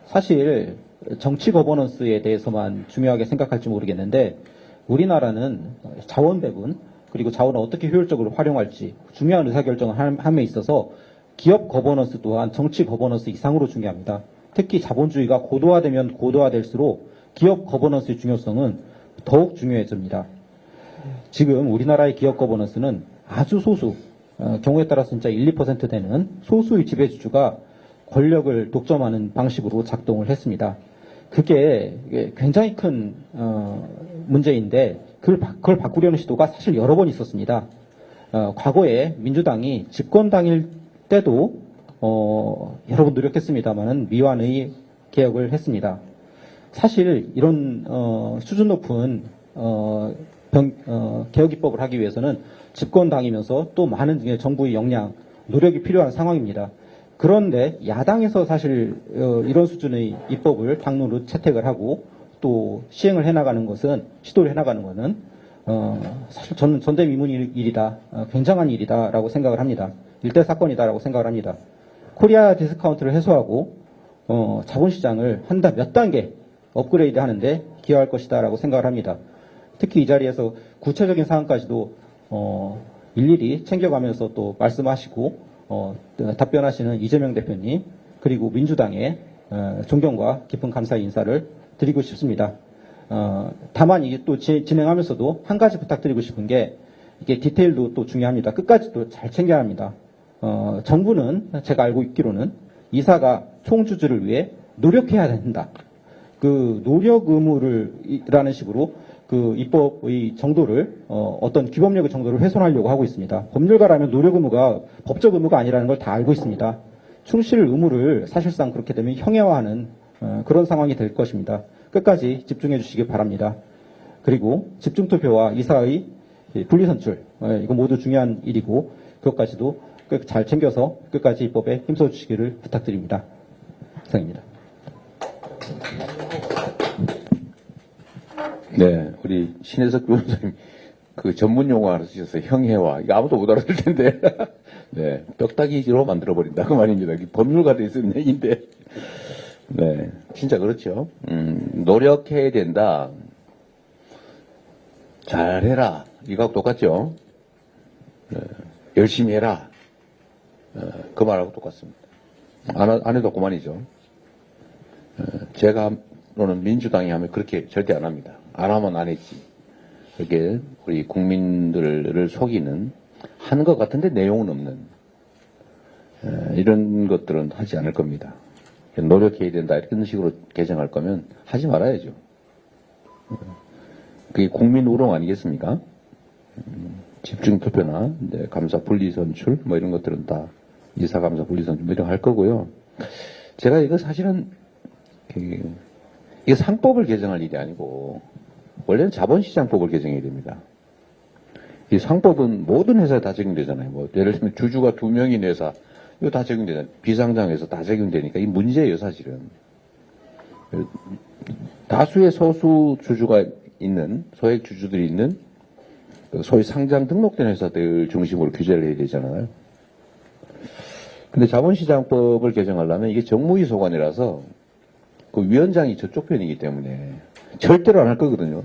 [SPEAKER 6] 사실 정치 거버넌스에 대해서만 중요하게 생각할지 모르겠는데 우리나라는 자원 배분 그리고 자원을 어떻게 효율적으로 활용할지 중요한 의사결정을 함에 있어서 기업 거버넌스 또한 정치 거버넌스 이상으로 중요합니다. 특히 자본주의가 고도화되면 고도화될수록 기업 거버넌스의 중요성은 더욱 중요해집니다. 지금 우리나라의 기업 거버넌스는 아주 소수, 경우에 따라서 진짜 1, 2% 되는 소수의 지배주주가 권력을 독점하는 방식으로 작동을 했습니다. 그게 굉장히 큰 문제인데 그걸 바꾸려는 시도가 사실 여러 번 있었습니다. 과거에 민주당이 집권 당일 때도 여러 번 노력했습니다만은 미완의 개혁을 했습니다. 사실 이런 수준 높은 개혁 입법을 하기 위해서는 집권당이면서 또 많은 정부의 역량, 노력이 필요한 상황입니다. 그런데 야당에서 사실 이런 수준의 입법을 당론으로 채택을 하고 또 시행을 해나가는 것은 시도를 해나가는 것은 사실 저는 전대미문의 일이다, 굉장한 일이다라고 생각을 합니다. 일대 사건이다라고 생각을 합니다. 코리아 디스카운트를 해소하고 자본시장을 몇 단계 업그레이드 하는데 기여할 것이다라고 생각을 합니다. 특히 이 자리에서 구체적인 사항까지도 일일이 챙겨가면서 또 말씀하시고 답변하시는 이재명 대표님 그리고 민주당의 존경과 깊은 감사의 인사를 드리고 싶습니다. 다만 이게 또 진행하면서도 한 가지 부탁드리고 싶은 게 이게 디테일도 또 중요합니다. 끝까지 또 잘 챙겨야 합니다. 정부는 제가 알고 있기로는 이사가 총주주를 위해 노력해야 된다. 그 노력 의무라는 식으로 그 입법의 정도를 어떤 규범력의 정도를 훼손하려고 하고 있습니다. 법률가라면 노력 의무가 법적 의무가 아니라는 걸 다 알고 있습니다. 충실 의무를 사실상 그렇게 되면 형해화하는 그런 상황이 될 것입니다. 끝까지 집중해 주시기 바랍니다. 그리고 집중투표와 이사의 분리선출 이거 모두 중요한 일이고 그것까지도 잘 챙겨서 끝까지 입법에 힘써 주시기를 부탁드립니다. 이상입니다.
[SPEAKER 2] 네, 우리 신혜석 변호사님 그 전문 용어 하나 쓰셨어요. 형해화. 이거 아무도 못 알아들 텐데. 네, 뼈다귀로 만들어버린다. 그 말입니다. 법률가들이 쓰는 얘기인데. 네, 진짜 그렇죠. 노력해야 된다. 잘해라. 이거하고 똑같죠. 네, 열심히 해라. 그 말하고 똑같습니다. 안 해도 그만이죠. 제가로는 민주당이 하면 그렇게 절대 안 합니다. 안 하면 안 했지. 그렇게 우리 국민들을 속이는, 하는 것 같은데 내용은 없는, 이런 것들은 하지 않을 겁니다. 노력해야 된다. 이런 식으로 개정할 거면 하지 말아야죠. 그게 국민 우롱 아니겠습니까? 집중투표나 감사 분리선출 뭐 이런 것들은 다 이사감사 분리선출 뭐 이런 거 할 거고요. 제가 이거 사실은 이게 상법을 개정할 일이 아니고 원래는 자본시장법을 개정해야 됩니다. 이 상법은 모든 회사에 다 적용되잖아요. 뭐 예를 들면 주주가 2명인 회사 이거 다 적용되잖아요. 비상장에서 다 적용되니까 이 문제예요 사실은. 다수의 소수 주주가 있는 소액 주주들이 있는 소위 상장 등록된 회사들 중심으로 규제를 해야 되잖아요. 근데 자본시장법을 개정하려면 이게 정무위 소관이라서 그 위원장이 저쪽 편이기 때문에 절대로 안 할 거거든요.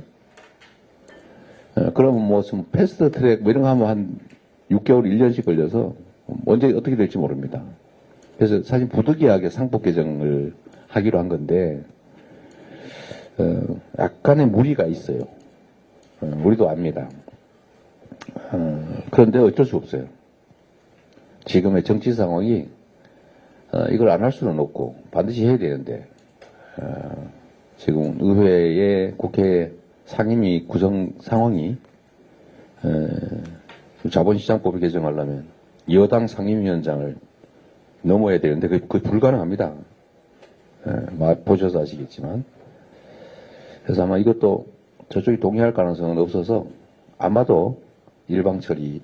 [SPEAKER 2] 그러면 뭐 패스트 트랙 뭐 이런 거 하면 한 6개월, 1년씩 걸려서 언제 어떻게 될지 모릅니다. 그래서 사실 부득이하게 상법 개정을 하기로 한 건데 약간의 무리가 있어요. 우리도 압니다. 그런데 어쩔 수 없어요. 지금의 정치 상황이 이걸 안 할 수는 없고 반드시 해야 되는데 지금 의회의 국회 상임위 구성 상황이 자본시장법을 개정하려면 여당 상임위원장을 넘어야 되는데 그게 불가능합니다. 보셔서 아시겠지만. 그래서 아마 이것도 저쪽이 동의할 가능성은 없어서 아마도 일방 처리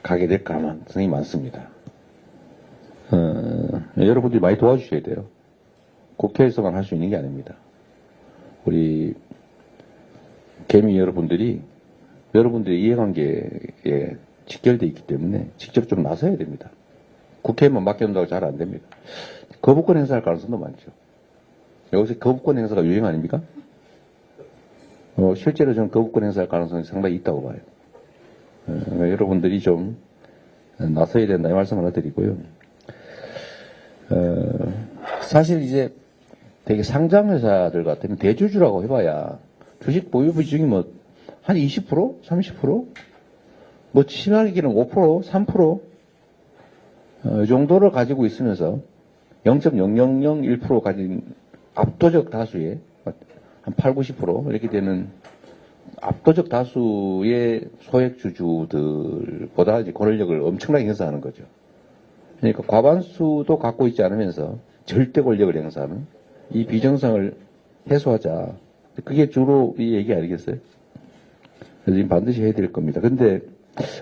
[SPEAKER 2] 가게 될 가능성이 많습니다. 여러분들이 많이 도와주셔야 돼요. 국회에서만 할 수 있는 게 아닙니다. 우리 개미 여러분들이 여러분들의 이해관계에 직결되어 있기 때문에 직접 좀 나서야 됩니다. 국회에만 맡겨놓는다고 잘 안 됩니다. 거부권 행사할 가능성도 많죠. 여기서 거부권 행사가 유행 아닙니까? 실제로 저는 거부권 행사할 가능성이 상당히 있다고 봐요. 여러분들이 좀 나서야 된다 이 말씀 하나 드리고요. 사실 이제 되게 상장회사들 같으면 대주주라고 해봐야 주식 보유 비중이 뭐 한 20%? 30%? 뭐 심하게는 5%? 3%? 이 정도를 가지고 있으면서 0.0001% 가진 압도적 다수의 한 8, 90% 이렇게 되는 압도적 다수의 소액 주주들보다 이제 권력을 엄청나게 행사하는 거죠. 그러니까 과반수도 갖고 있지 않으면서 절대 권력을 행사하는 이 비정상을 해소하자. 그게 주로 이 얘기 아니겠어요? 그래서 지금 반드시 해야 될 겁니다. 근데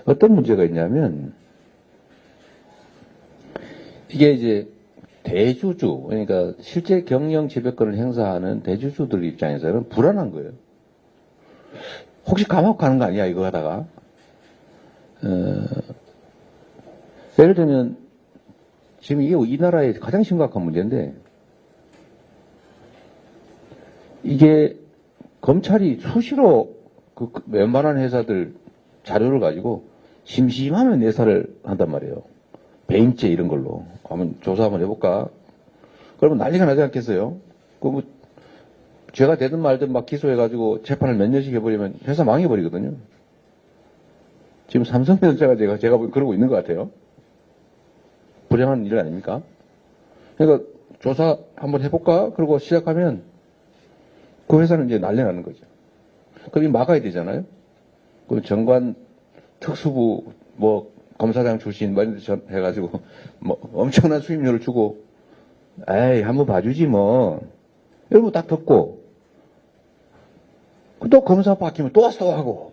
[SPEAKER 2] 어떤 문제가 있냐면 이게 이제 대주주, 그러니까 실제 경영 지배권을 행사하는 대주주들 입장에서는 불안한 거예요. 혹시 감옥가는 거 아니야, 이거 하다가. 예를 들면, 지금 이게 이 나라의 가장 심각한 문제인데, 이게 검찰이 수시로 그 웬만한 회사들 자료를 가지고 심심하면 내사를 한단 말이에요. 배임죄 이런 걸로. 한번 조사 한번 해볼까? 그러면 난리가 나지 않겠어요?
[SPEAKER 3] 죄가 되든 말든 막 기소해가지고 재판을 몇 년씩 해버리면 회사 망해버리거든요. 지금 삼성전자가 제가 그러고 있는 것 같아요. 불행한 일 아닙니까? 그러니까 조사 한번 해볼까? 그러고 시작하면 그 회사는 이제 난리 나는 거죠. 그럼 막아야 되잖아요. 그 정관 특수부 뭐 검사장 출신 뭐 이런 데 해가지고 뭐 엄청난 수임료를 주고 에이 한번 봐주지 뭐 이러고 딱 듣고 또 검사 바뀌면 또 와서 또 하고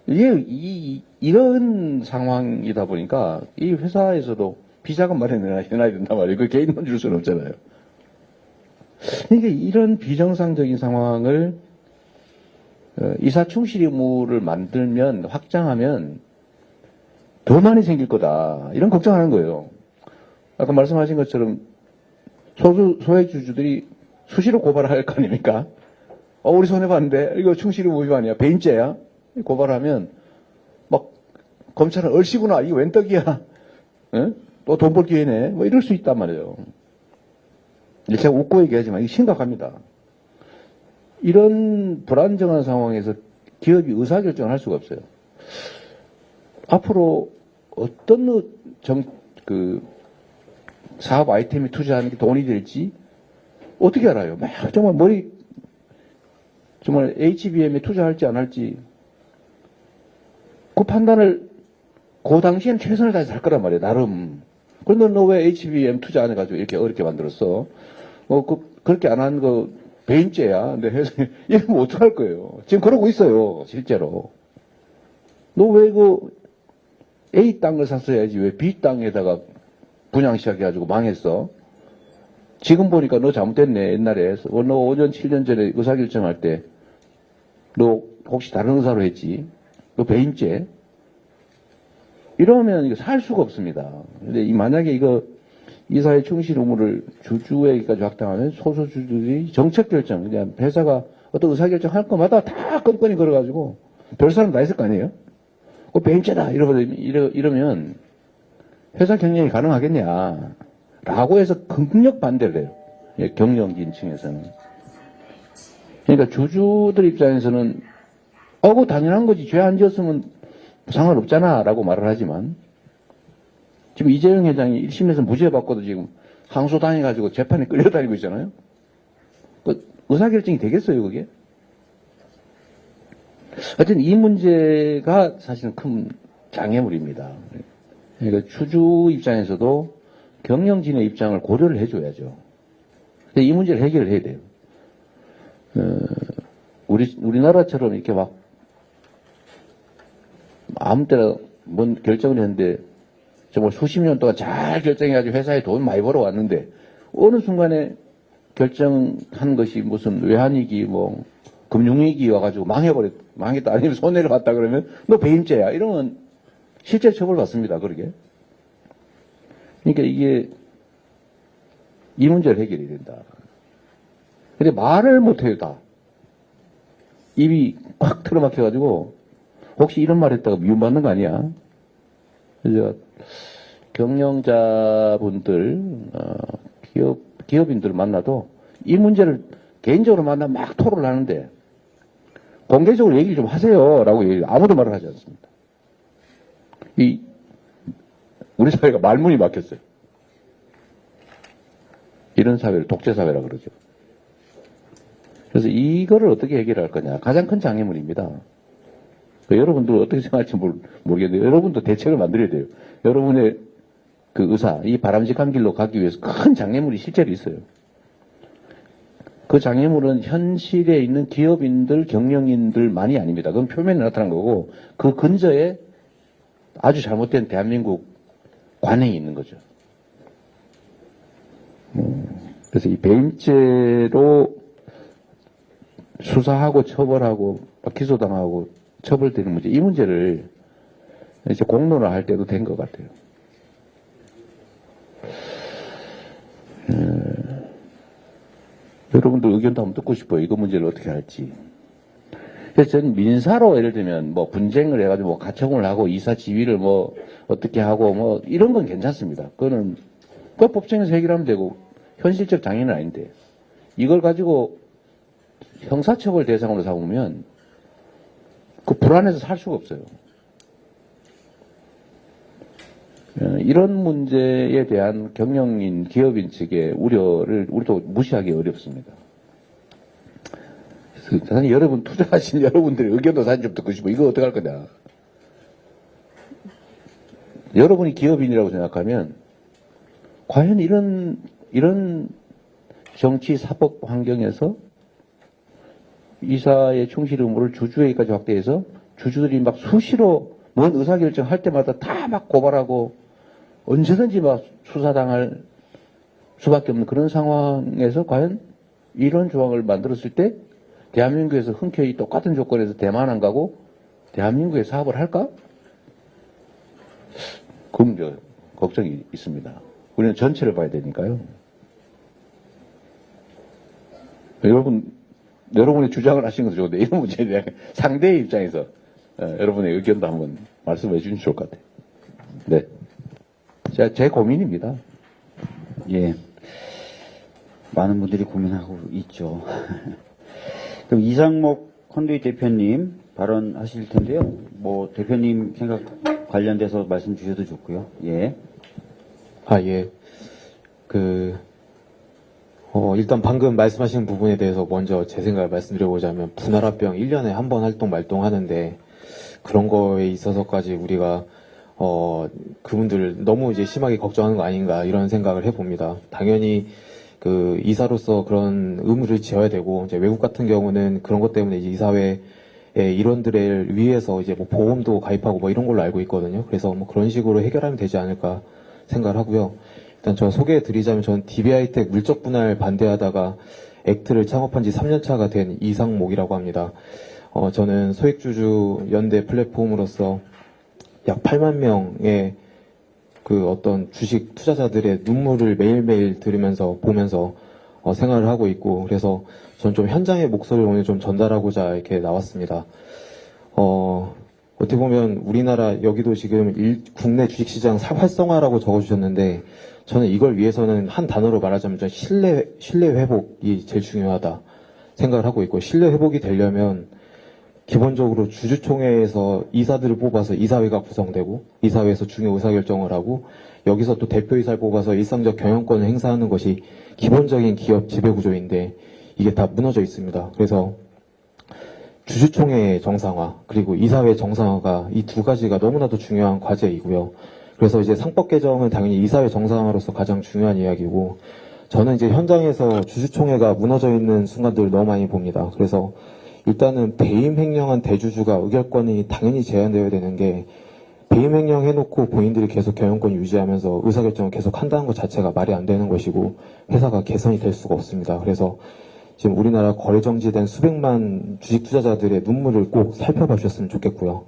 [SPEAKER 3] 이런 상황이다 보니까 이 회사에서도 비자금 마련해놔야 된단 말이에요. 그 개인만 줄 수는 없잖아요. 그러니까 이런 비정상적인 상황을 이사 충실 의무를 만들면 확장하면 더 많이 생길 거다. 이런 걱정하는 거예요. 아까 말씀하신 것처럼 소액주주들이 수시로 고발할 거 아닙니까? 우리 손해봤는데 이거 충실 의무 위반이야. 배임죄야. 고발하면 막 검찰은 얼씨구나. 이거 웬 떡이야. 또 돈 벌 기회네. 뭐 이럴 수 있단 말이에요. 제가 웃고 얘기하지만 이게 심각합니다. 이런 불안정한 상황에서 기업이 의사결정을 할 수가 없어요. 앞으로 어떤 사업 아이템에 투자하는 게 돈이 될지 어떻게 알아요? 막 정말 HBM에 투자할지 안 할지 그 판단을 그 당시엔 최선을 다해서 할 거란 말이에요. 나름. 그런데 너 왜 HBM 투자 안 해가지고 이렇게 어렵게 만들었어? 그렇게 안 한 거 배임죄야. 근데 해서 이러면 어떡할 거예요? 지금 그러고 있어요. 실제로. 너 왜 A 땅을 샀어야지 왜 B 땅에다가 분양 시작해가지고 망했어? 지금 보니까 너 잘못됐네. 옛날에 너 5년 7년 전에 의사결정할 때 너 혹시 다른 의사로 했지? 너 배임죄? 이러면 이거 살 수가 없습니다. 근데 만약에 이사의 충실 의무를 주주에게까지 확장하면 소수주주들이 정책 결정, 그냥 회사가 어떤 의사 결정 할 거마다 다 건건이 걸어가지고 별 사람 다 있을 거 아니에요? 배임죄다 이러면 회사 경영이 가능하겠냐? 라고 해서 극력 반대를 해요. 예, 경영진층에서는. 그러니까 주주들 입장에서는 그거 당연한 거지. 죄 안 지었으면 상관없잖아 라고 말을 하지만 지금 이재용 회장이 1심에서 무죄 받고도 지금 항소당해가지고 재판에 끌려다니고 있잖아요. 의사결정이 되겠어요 그게? 하여튼 이 문제가 사실은 큰 장애물입니다. 그러니까 주주 입장에서도 경영진의 입장을 고려를 해줘야죠. 근데 이 문제를 해결을 해야 돼요. 우리나라처럼 이렇게 막 아무 때나 뭔 결정을 했는데 정말 수십 년 동안 잘 결정해가지고 회사에 돈 많이 벌어왔는데 어느 순간에 결정한 것이 무슨 외환위기 뭐 금융위기 와가지고 망했다 아니면 손해를 봤다 그러면 너 배임죄야 이러면 실제 처벌받습니다. 그러게. 그러니까 이게 이 문제를 해결해야 된다. 근데 말을 못해요 다. 입이 꽉 틀어막혀가지고 혹시 이런 말 했다가 미움받는 거 아니야? 그래서 경영자분들, 기업인들 만나도 이 문제를 개인적으로 만나면 막 토론을 하는데 공개적으로 얘기를 좀 하세요. 라고 아무도 말을 하지 않습니다. 우리 사회가 말문이 막혔어요. 이런 사회를 독재사회라 그러죠. 그래서 이거를 어떻게 해결할 거냐. 가장 큰 장애물입니다. 여러분들 어떻게 생각할지 모르겠는데 여러분도 대책을 만들어야 돼요. 여러분의 그 의사, 이 바람직한 길로 가기 위해서 큰 장애물이 실제로 있어요. 그 장애물은 현실에 있는 기업인들, 경영인들만이 아닙니다. 그건 표면에 나타난 거고 그 근저에 아주 잘못된 대한민국 관행이 있는 거죠. 그래서 이 배임죄로 수사하고 처벌하고 기소당하고 처벌되는 문제, 이 문제를 이제 공론화 할 때도 된 것 같아요. 여러분들 의견도 한번 듣고 싶어요. 이거 문제를 어떻게 할지. 그래서 저는 민사로 예를 들면 뭐 분쟁을 해가지고 뭐 가처분을 하고 이사 지위를 뭐 어떻게 하고 뭐 이런 건 괜찮습니다. 그거는 그 법정에서 해결하면 되고 현실적 장애는 아닌데 이걸 가지고
[SPEAKER 2] 형사처벌 대상으로 삼으면 그 불안해서 살 수가 없어요. 이런 문제에 대한 경영인, 기업인 측의 우려를 우리도 무시하기 어렵습니다. 그래서 사실 여러분 투자하신 여러분들의 의견도 사실 좀 듣고 싶어. 이거 어떡할 거냐. 여러분이 기업인이라고 생각하면 과연 이런 정치 사법 환경에서 이사의 충실 의무를 주주회의까지 확대해서 주주들이 막 수시로 뭔 의사결정 할 때마다 다 막 고발하고 언제든지 막 수사당할 수밖에 없는 그런 상황에서 과연 이런 조항을 만들었을 때 대한민국에서 흔쾌히 똑같은 조건에서 대만 안 가고 대한민국에 사업을 할까? 그건 걱정이 있습니다. 우리는 전체를 봐야 되니까요. 여러분의 주장을 하시는 것도 좋은데 이런 문제에 대한 상대의 입장에서 여러분의 의견도 한번 말씀해 주시면 좋을 것 같아요. 네. 제 고민입니다.
[SPEAKER 1] 예. 많은 분들이 고민하고 있죠. 그럼 이상목 컨두잇 대표님 발언하실 텐데요. 뭐 대표님 생각 관련돼서 말씀 주셔도 좋고요. 예.
[SPEAKER 7] 예. 일단 방금 말씀하신 부분에 대해서 먼저 제 생각을 말씀드려보자면 분할합병 1년에 한 번 활동하는데 그런 거에 있어서까지 우리가 그분들 너무 이제 심하게 걱정하는 거 아닌가 이런 생각을 해봅니다. 당연히 그 이사로서 그런 의무를 지어야 되고 이제 외국 같은 경우는 그런 것 때문에 이제 이사회 일원들을 위해서 이제 뭐 보험도 가입하고 뭐 이런 걸로 알고 있거든요. 그래서 뭐 그런 식으로 해결하면 되지 않을까 생각을 하고요. 일단 저 소개해 드리자면 저는 DB하이텍 물적 분할 반대하다가 액트를 창업한 지 3년 차가 된 이상목이라고 합니다. 저는 소액주주 연대 플랫폼으로서 약 8만 명의 그 어떤 주식 투자자들의 눈물을 매일매일 보면서 생활을 하고 있고, 그래서 전 좀 현장의 목소리를 오늘 좀 전달하고자 이렇게 나왔습니다. 어떻게 보면 우리나라 여기도 지금 국내 주식시장 활성화라고 적어주셨는데, 저는 이걸 위해서는 한 단어로 말하자면 신뢰 회복이 제일 중요하다 생각을 하고 있고, 신뢰 회복이 되려면 기본적으로 주주총회에서 이사들을 뽑아서 이사회가 구성되고, 이사회에서 중요 의사결정을 하고, 여기서 또 대표이사를 뽑아서 일상적 경영권을 행사하는 것이 기본적인 기업 지배구조인데 이게 다 무너져 있습니다. 그래서 주주총회의 정상화 그리고 이사회 정상화가 이 두 가지가 너무나도 중요한 과제이고요. 그래서 이제 상법 개정은 당연히 이사회 정상화로서 가장 중요한 이야기고, 저는 이제 현장에서 주주총회가 무너져 있는 순간들을 너무 많이 봅니다. 그래서 일단은 배임 횡령한 대주주가 의결권이 당연히 제한되어야 되는 게, 배임 횡령 해놓고 본인들이 계속 경영권 유지하면서 의사결정을 계속 한다는 것 자체가 말이 안 되는 것이고 회사가 개선이 될 수가 없습니다. 그래서 지금 우리나라 거래 정지된 수백만 주식 투자자들의 눈물을 꼭 살펴봐 주셨으면 좋겠고요.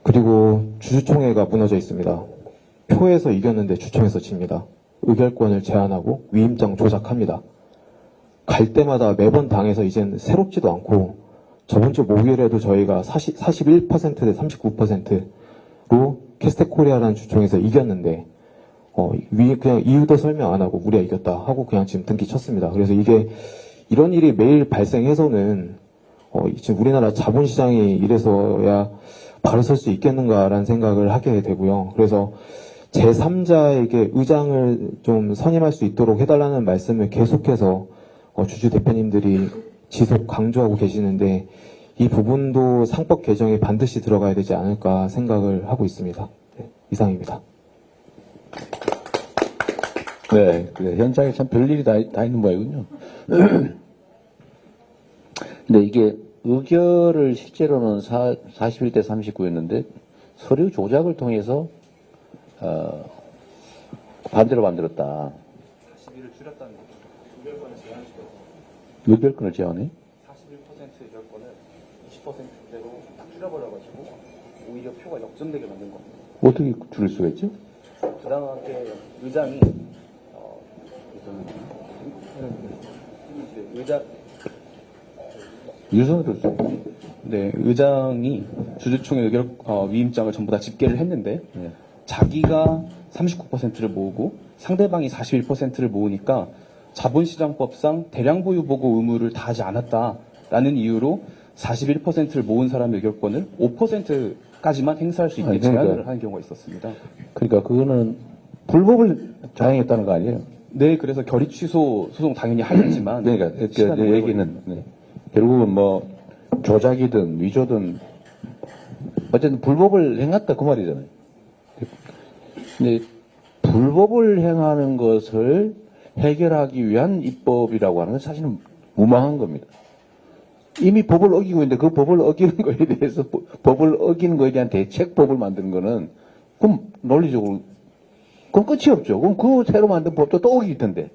[SPEAKER 7] 그리고 주주총회가 무너져 있습니다. 표에서 이겼는데 주총에서 집니다. 의결권을 제한하고 위임장 조작합니다. 갈 때마다 매번 당해서 이제는 새롭지도 않고, 저번 주 목요일에도 저희가 41%대 39%로 캐스텍코리아라는 주총에서 이겼는데, 그냥 이유도 설명 안 하고 우리가 이겼다 하고 그냥 지금 등기 쳤습니다. 그래서 이런 일이 매일 발생해서는, 지금 우리나라 자본시장이 이래서야 바로 설 수 있겠는가라는 생각을 하게 되고요. 그래서 제3자에게 의장을 좀 선임할 수 있도록 해달라는 말씀을 계속해서 주주 대표님들이 지속 강조하고 계시는데, 이 부분도 상법 개정에 반드시 들어가야 되지 않을까 생각을 하고 있습니다. 네, 이상입니다.
[SPEAKER 2] 네, 그래. 현장에 참 별일이 다 있는 모양이군요. 근데 이게 의결을 실제로는 41대 39였는데 서류 조작을 통해서 반대로 만들었다.
[SPEAKER 8] 41을 줄였다는 거죠. 의결권을 제한시켜서
[SPEAKER 2] 의결권을 제한해?
[SPEAKER 8] 41%의 의결권을 20%대로 딱 줄여버려가지고 오히려 표가 역전되게 만든 겁니다.
[SPEAKER 2] 어떻게 줄일 수가 있죠?
[SPEAKER 8] 부당하게 의장이 의장이 주주총회 의결 위임장을 전부 다 집계를 했는데 자기가 39%를 모으고 상대방이 41%를 모으니까 자본시장법상 대량 보유 보고 의무를 다하지 않았다라는 이유로 41%를 모은 사람의 의결권을 5%까지만 행사할 수 있게
[SPEAKER 2] 아니, 그러니까.
[SPEAKER 8] 제한을 하는 경우가 있었습니다.
[SPEAKER 2] 그러니까 그거는 불법을 자행했다는 거 아니에요?
[SPEAKER 8] 네, 그래서 결의 취소 소송 당연히 하겠지만
[SPEAKER 2] 그러니까
[SPEAKER 8] 시간이 오래
[SPEAKER 2] 얘기는 결국은 뭐 조작이든 위조든 어쨌든 불법을 행했다 그 말이잖아요. 근데 불법을 행하는 것을 해결하기 위한 입법이라고 하는 건 사실은 무망한 겁니다. 이미 법을 어기고 있는데 그 법을 어기는 거에 대해서 법을 어기는 거에 대한 대책법을 만드는 거는 그럼 논리적으로 그럼 끝이 없죠. 그럼 그 새로 만든 법도 또 어길 텐데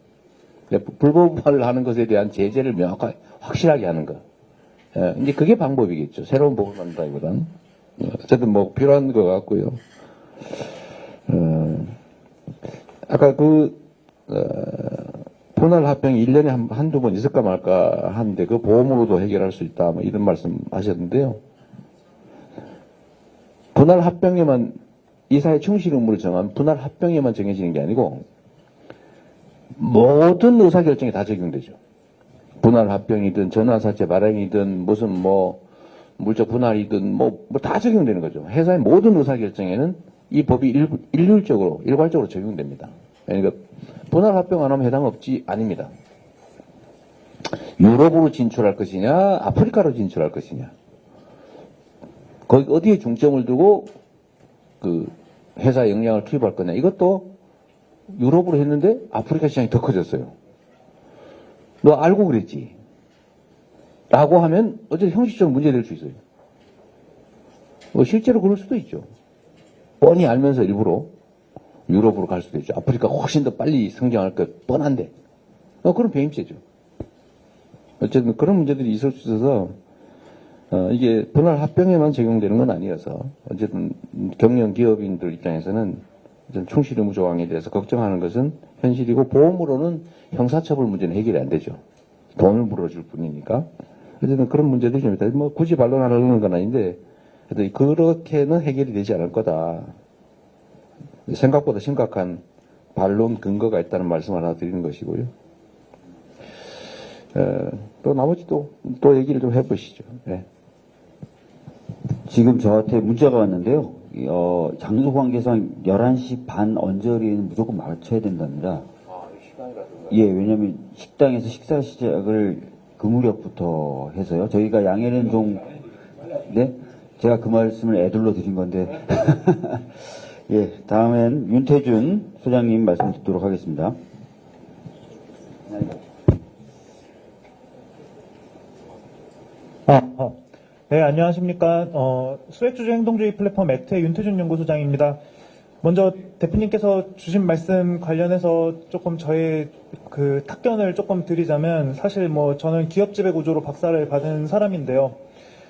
[SPEAKER 2] 불법을 하는 것에 대한 제재를 명확하게 확실하게 하는 거. 이제 그게 방법이겠죠. 새로운 법을 만든다기보다는 어쨌든 뭐 필요한 것 같고요. 아까 분할 합병이 1년에 한두 번 있을까 말까 하는데 그 보험으로도 해결할 수 있다 뭐 이런 말씀 하셨는데요. 분할 합병에만 이사의 충실 의무를 정한 분할 합병에만 정해지는 게 아니고 모든 의사결정에 다 적용되죠. 분할 합병이든 전환사채 발행이든 무슨 뭐 물적 분할이든 뭐 다 적용되는 거죠. 회사의 모든 의사결정에는 이 법이 일괄적으로 적용됩니다. 그러니까 분할 합병 안 하면 해당 없지 아닙니다. 유럽으로 진출할 것이냐, 아프리카로 진출할 것이냐, 거기 어디에 중점을 두고 그 회사에 역량을 투입할 거냐, 이것도 유럽으로 했는데 아프리카 시장이 더 커졌어요. 너 알고 그랬지? 라고 하면 어쨌든 형식적으로 문제될 수 있어요. 뭐 실제로 그럴 수도 있죠. 뻔히 알면서 일부러 유럽으로 갈 수도 있죠. 아프리카 훨씬 더 빨리 성장할 것 뻔한데. 그럼 배임죄죠. 어쨌든 그런 문제들이 있을 수 있어서 이게 분할 합병에만 적용되는 건 아니어서 어쨌든 경영 기업인들 입장에서는 충실 의무 조항에 대해서 걱정하는 것은 현실이고 보험으로는 형사처벌 문제는 해결이 안 되죠. 돈을 물어줄 뿐이니까. 어쨌든 그런 문제들이 좀 있다. 뭐 굳이 반론하려는 건 아닌데 그렇게는 해결이 되지 않을 거다. 생각보다 심각한 반론 근거가 있다는 말씀 하나 드리는 것이고요. 또 나머지 또 얘기를 좀 해보시죠. 네.
[SPEAKER 1] 지금 저한테 문자가 왔는데요. 장소 관계상 11시 반 언저리에는 무조건 맞춰야 된답니다. 예, 왜냐면 식당에서 식사 시작을 그 무렵부터 해서요. 저희가 양해는 네? 제가 그 말씀을 애들로 드린 건데. 예, 다음엔 윤태준 소장님 말씀 듣도록 하겠습니다.
[SPEAKER 9] 네, 안녕하십니까. 수액주주 행동주의 플랫폼 액트의 윤태준 연구소장입니다. 먼저 대표님께서 주신 말씀 관련해서 조금 저의 그 탁견을 조금 드리자면 사실 뭐 저는 기업 지배 구조로 박사를 받은 사람인데요.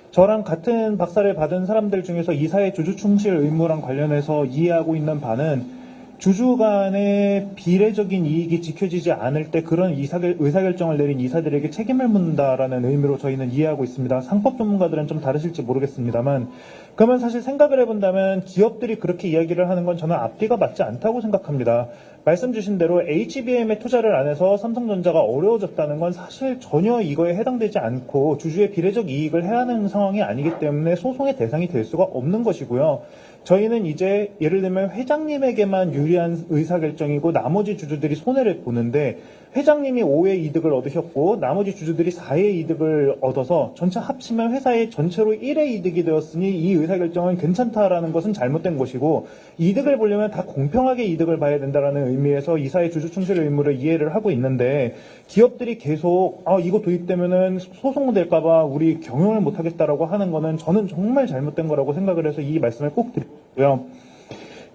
[SPEAKER 9] 저랑 같은 박사를 받은 사람들 중에서 이사의 주주 충실 의무랑 관련해서 이해하고 있는 바는 주주 간의 비례적인 이익이 지켜지지 않을 때 그런 의사결정을 내린 이사들에게 책임을 묻는다라는 의미로 저희는 이해하고 있습니다. 상법 전문가들은 좀 다르실지 모르겠습니다만 그러면 사실 생각을 해본다면 기업들이 그렇게 이야기를 하는 건 저는 앞뒤가 맞지 않다고 생각합니다. 말씀 주신 대로 HBM에 투자를 안 해서 삼성전자가 어려워졌다는 건 사실 전혀 이거에 해당되지 않고 주주의 비례적 이익을 해야 하는 상황이 아니기 때문에 소송의 대상이 될 수가 없는 것이고요. 저희는 이제 예를 들면 회장님에게만 유리한 의사결정이고 나머지 주주들이 손해를 보는데 회장님이 5의 이득을 얻으셨고 나머지 주주들이 4의 이득을 얻어서 전체 합치면 회사의 전체로 1의 이득이 되었으니 이 의사결정은 괜찮다라는 것은 잘못된 것이고 이득을 보려면 다 공평하게 이득을 봐야 된다라는 의미에서 이사의 주주 충실 의무를 이해를 하고 있는데 기업들이 계속 이거 도입되면은 소송될까봐 우리 경영을 못하겠다라고 하는 거는 저는 정말 잘못된 거라고 생각을 해서 이 말씀을 꼭 드리고요.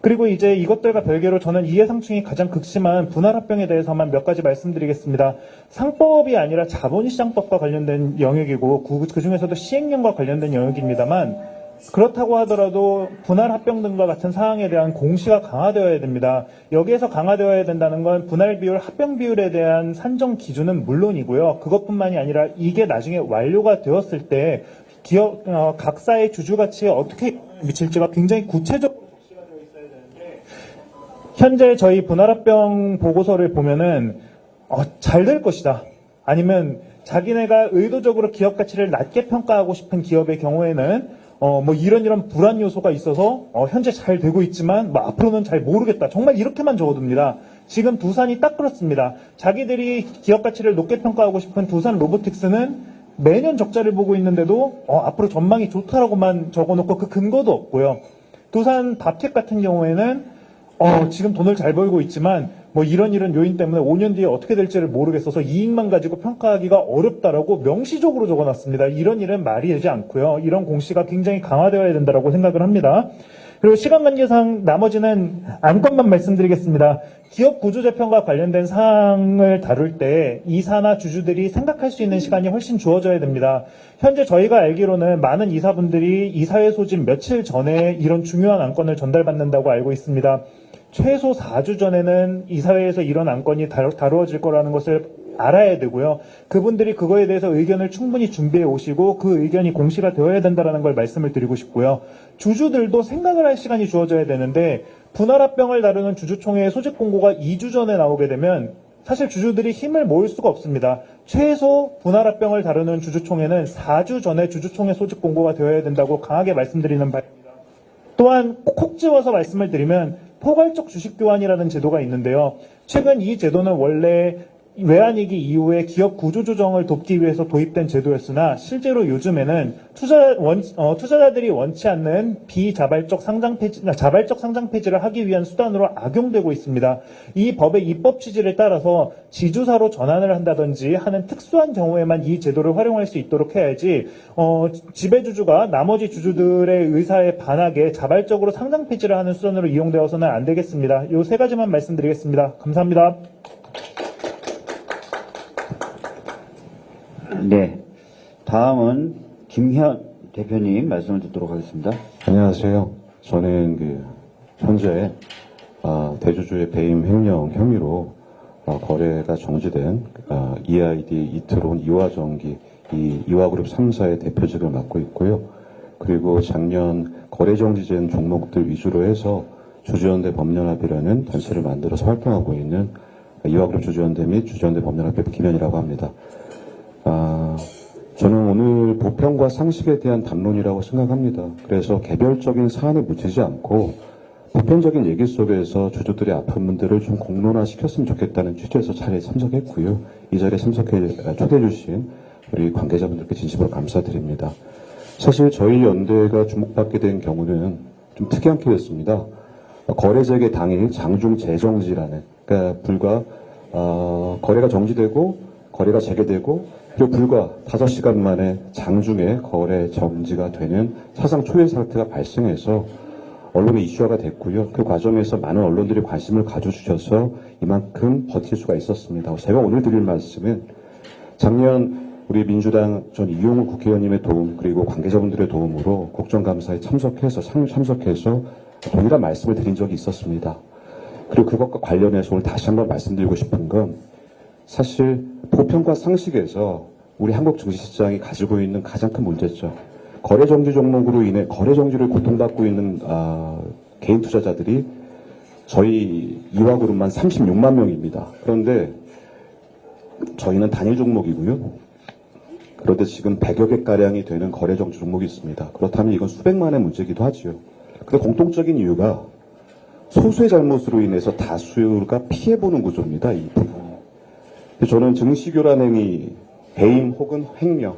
[SPEAKER 9] 그리고 이제 이것들과 별개로 저는 이해상충이 가장 극심한 분할합병에 대해서만 몇 가지 말씀드리겠습니다. 상법이 아니라 자본시장법과 관련된 영역이고 그 중에서도 시행령과 관련된 영역입니다만 그렇다고 하더라도 분할합병 등과 같은 사항에 대한 공시가 강화되어야 됩니다. 여기에서 강화되어야 된다는 건 분할비율, 합병비율에 대한 산정 기준은 물론이고요. 그것뿐만이 아니라 이게 나중에 완료가 되었을 때 기업 각사의 주주가치에 어떻게 미칠지가 굉장히 구체적으로 제시가 되어 있어야 되는데 현재 저희 분할합병 보고서를 보면은 잘 될 것이다. 아니면 자기네가 의도적으로 기업 가치를 낮게 평가하고 싶은 기업의 경우에는 뭐 이런 불안 요소가 있어서 현재 잘 되고 있지만 뭐 앞으로는 잘 모르겠다. 정말 이렇게만 적어둡니다. 지금 두산이 딱 그렇습니다. 자기들이 기업 가치를 높게 평가하고 싶은 두산 로보틱스는 매년 적자를 보고 있는데도 앞으로 전망이 좋다라고만 적어놓고 그 근거도 없고요. 두산 밥텍 같은 경우에는 지금 돈을 잘 벌고 있지만 뭐 이런 요인 때문에 5년 뒤에 어떻게 될지를 모르겠어서 이익만 가지고 평가하기가 어렵다라고 명시적으로 적어놨습니다. 이런 일은 말이 되지 않고요. 이런 공시가 굉장히 강화되어야 된다라고 생각을 합니다. 그리고 시간 관계상 나머지는 안건만 말씀드리겠습니다. 기업 구조재편과 관련된 사항을 다룰 때 이사나 주주들이 생각할 수 있는 시간이 훨씬 주어져야 됩니다. 현재 저희가 알기로는 많은 이사분들이 이사회 소집 며칠 전에 이런 중요한 안건을 전달받는다고 알고 있습니다. 최소 4주 전에는 이사회에서 이런 안건이 다루어질 거라는 것을 알아야 되고요. 그분들이 그거에 대해서 의견을 충분히 준비해 오시고 그 의견이 공시가 되어야 된다는 걸 말씀을 드리고 싶고요. 주주들도 생각을 할 시간이 주어져야 되는데 분할합병을 다루는 주주총회의 소집 공고가 2주 전에 나오게 되면 사실 주주들이 힘을 모을 수가 없습니다. 최소 분할합병을 다루는 주주총회는 4주 전에 주주총회 소집 공고가 되어야 된다고 강하게 말씀드리는 바입니다. 또한 콕 집어서 말씀을 드리면 포괄적 주식 교환이라는 제도가 있는데요. 최근 이 제도는 원래 외환위기 이후에 기업 구조조정을 돕기 위해서 도입된 제도였으나 실제로 요즘에는 투자자들이 원치 않는 자발적 상장 폐지를 하기 위한 수단으로 악용되고 있습니다. 이 법의 입법 취지를 따라서 지주사로 전환을 한다든지 하는 특수한 경우에만 이 제도를 활용할 수 있도록 해야지 지배주주가 나머지 주주들의 의사에 반하게 자발적으로 상장 폐지를 하는 수단으로 이용되어서는 안 되겠습니다. 이 세 가지만 말씀드리겠습니다. 감사합니다.
[SPEAKER 1] 네. 다음은 김현 대표님 말씀을 듣도록 하겠습니다.
[SPEAKER 10] 안녕하세요. 저는 현재 대주주의 배임 횡령 혐의로 거래가 정지된 EID 이트론 이화전기 이화그룹 3사의 대표직을 맡고 있고요. 그리고 작년 거래 정지된 종목들 위주로 해서 주주연대 법연합이라는 단체를 만들어서 활동하고 있는 이화그룹 주주연대 및 주주연대 법연합 대표 김현이라고 합니다. 저는 오늘 보편과 상식에 대한 담론이라고 생각합니다. 그래서 개별적인 사안에 묻히지 않고 보편적인 얘기 속에서 주주들의 아픈 분들을 좀 공론화시켰으면 좋겠다는 취지에서 자리에 참석했고요. 이 자리에 초대해 주신 우리 관계자분들께 진심으로 감사드립니다. 사실 저희 연대가 주목받게 된 경우는 좀 특이한 케이스입니다. 거래재개 당일 장중 재정지라는, 그러니까 불과 거래가 정지되고 거래가 재개되고 그리고 불과 5시간 만에 장중에 거래 정지가 되는 사상 초유의 사태가 발생해서 언론에 이슈화가 됐고요. 그 과정에서 많은 언론들이 관심을 가져주셔서 이만큼 버틸 수가 있었습니다. 제가 오늘 드릴 말씀은 작년 우리 민주당 전 이용우 국회의원님의 도움 그리고 관계자분들의 도움으로 국정감사에 참석해서 동일한 말씀을 드린 적이 있었습니다. 그리고 그것과 관련해서 오늘 다시 한번 말씀드리고 싶은 건 사실 보편과 상식에서 우리 한국 증시시장이 가지고 있는 가장 큰 문제점, 거래 정지 종목으로 인해 거래 정지를 고통받고 있는 개인 투자자들이 저희 이화그룹만 36만 명입니다. 그런데 저희는 단일 종목이고요. 그런데 지금 100여 개가량이 되는 거래 정지 종목이 있습니다. 그렇다면 이건 수백만의 문제이기도 하지요. 근데 공통적인 이유가 소수의 잘못으로 인해서 다수가 피해보는 구조입니다. 이 부분. 저는 증시교란 행위, 배임 혹은 횡령,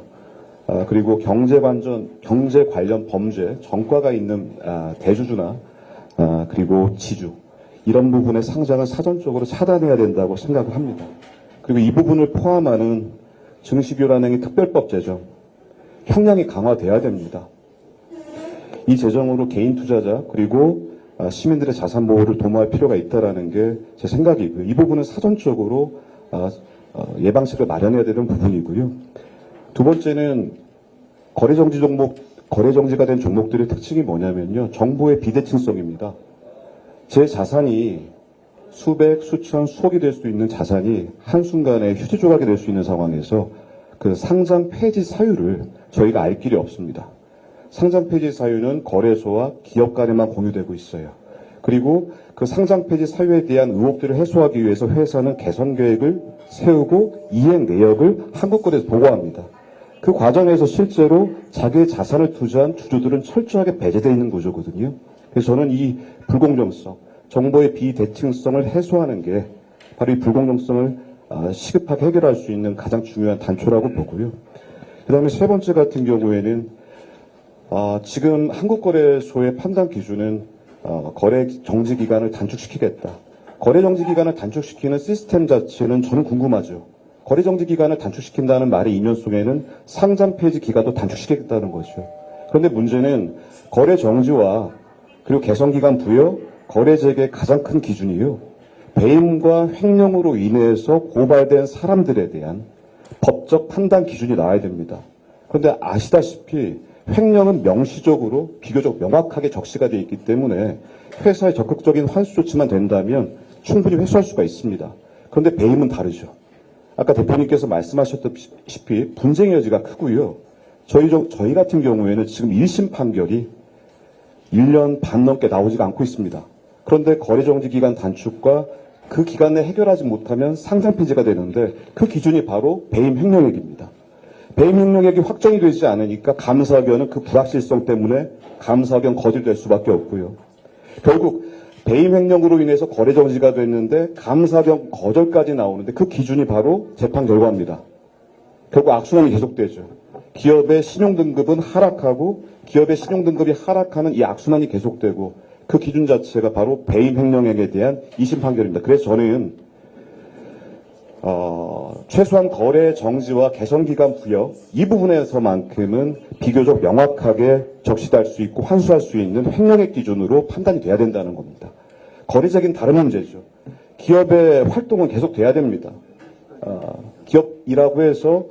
[SPEAKER 10] 그리고 경제 관련 범죄, 전과가 있는 대주주나 그리고 지주 이런 부분의 상장을 사전적으로 차단해야 된다고 생각을 합니다. 그리고 이 부분을 포함하는 증시교란 행위 특별법 제정, 형량이 강화돼야 됩니다. 이 제정으로 개인 투자자 그리고 시민들의 자산 보호를 도모할 필요가 있다라는 게 제 생각이고요. 이 부분은 사전적으로 예방책을 마련해야 되는 부분이고요. 두 번째는 거래 정지가 된 종목들의 특징이 뭐냐면요. 정보의 비대칭성입니다. 제 자산이 수백, 수천, 수억이 될 수 있는 자산이 한순간에 휴지 조각이 될 수 있는 상황에서 그 상장 폐지 사유를 저희가 알 길이 없습니다. 상장 폐지 사유는 거래소와 기업 간에만 공유되고 있어요. 그리고 그 상장 폐지 사유에 대한 의혹들을 해소하기 위해서 회사는 개선 계획을 세우고 이행 내역을 한국거래에서 보고합니다. 그 과정에서 실제로 자기의 자산을 투자한 주주들은 철저하게 배제되어 있는 구조거든요. 그래서 저는 이 불공정성, 정보의 비대칭성을 해소하는 게 바로 이 불공정성을 시급하게 해결할 수 있는 가장 중요한 단초라고 보고요. 그 다음에 세 번째 같은 경우에는 지금 한국거래소의 판단 기준은 거래 정지 기간을 단축시키겠다. 거래 정지 기간을 단축시키는 시스템 자체는 저는 궁금하죠. 거래 정지 기간을 단축시킨다는 말의 이면 속에는 상장 폐지 기간도 단축시키겠다는 거죠. 그런데 문제는 거래 정지와 그리고 개선 기간 부여, 거래 재개의 가장 큰 기준이요. 배임과 횡령으로 인해서 고발된 사람들에 대한 법적 판단 기준이 나와야 됩니다. 그런데 아시다시피 횡령은 명시적으로 비교적 명확하게 적시가 되어 있기 때문에 회사의 적극적인 환수 조치만 된다면 충분히 회수할 수가 있습니다. 그런데 배임은 다르죠. 아까 대표님께서 말씀하셨다시피 분쟁의 여지가 크고요. 저희 같은 경우에는 지금 1심 판결이 1년 반 넘게 나오지가 않고 있습니다. 그런데 거래정지 기간 단축과 그 기간 내에 해결하지 못하면 상장 폐지가 되는데 그 기준이 바로 배임 횡령액입니다. 배임 횡령액이 확정이 되지 않으니까 감사견은 그 불확실성 때문에 감사견 거절될 수밖에 없고요. 결국 배임 횡령으로 인해서 거래 정지가 됐는데 감사견 거절까지 나오는데 그 기준이 바로 재판 결과입니다. 결국 악순환이 계속되죠. 기업의 신용등급은 하락하고 기업의 신용등급이 하락하는 이 악순환이 계속되고 그 기준 자체가 바로 배임 횡령액에 대한 2심 판결입니다. 그래서 저는 최소한 거래 정지와 개선 기간 부여 이 부분에서만큼은 비교적 명확하게 적시될 수 있고 환수할 수 있는 횡령액 기준으로 판단이 돼야 된다는 겁니다. 거래적인 다른 문제죠. 기업의 활동은 계속 돼야 됩니다. 기업이라고 해서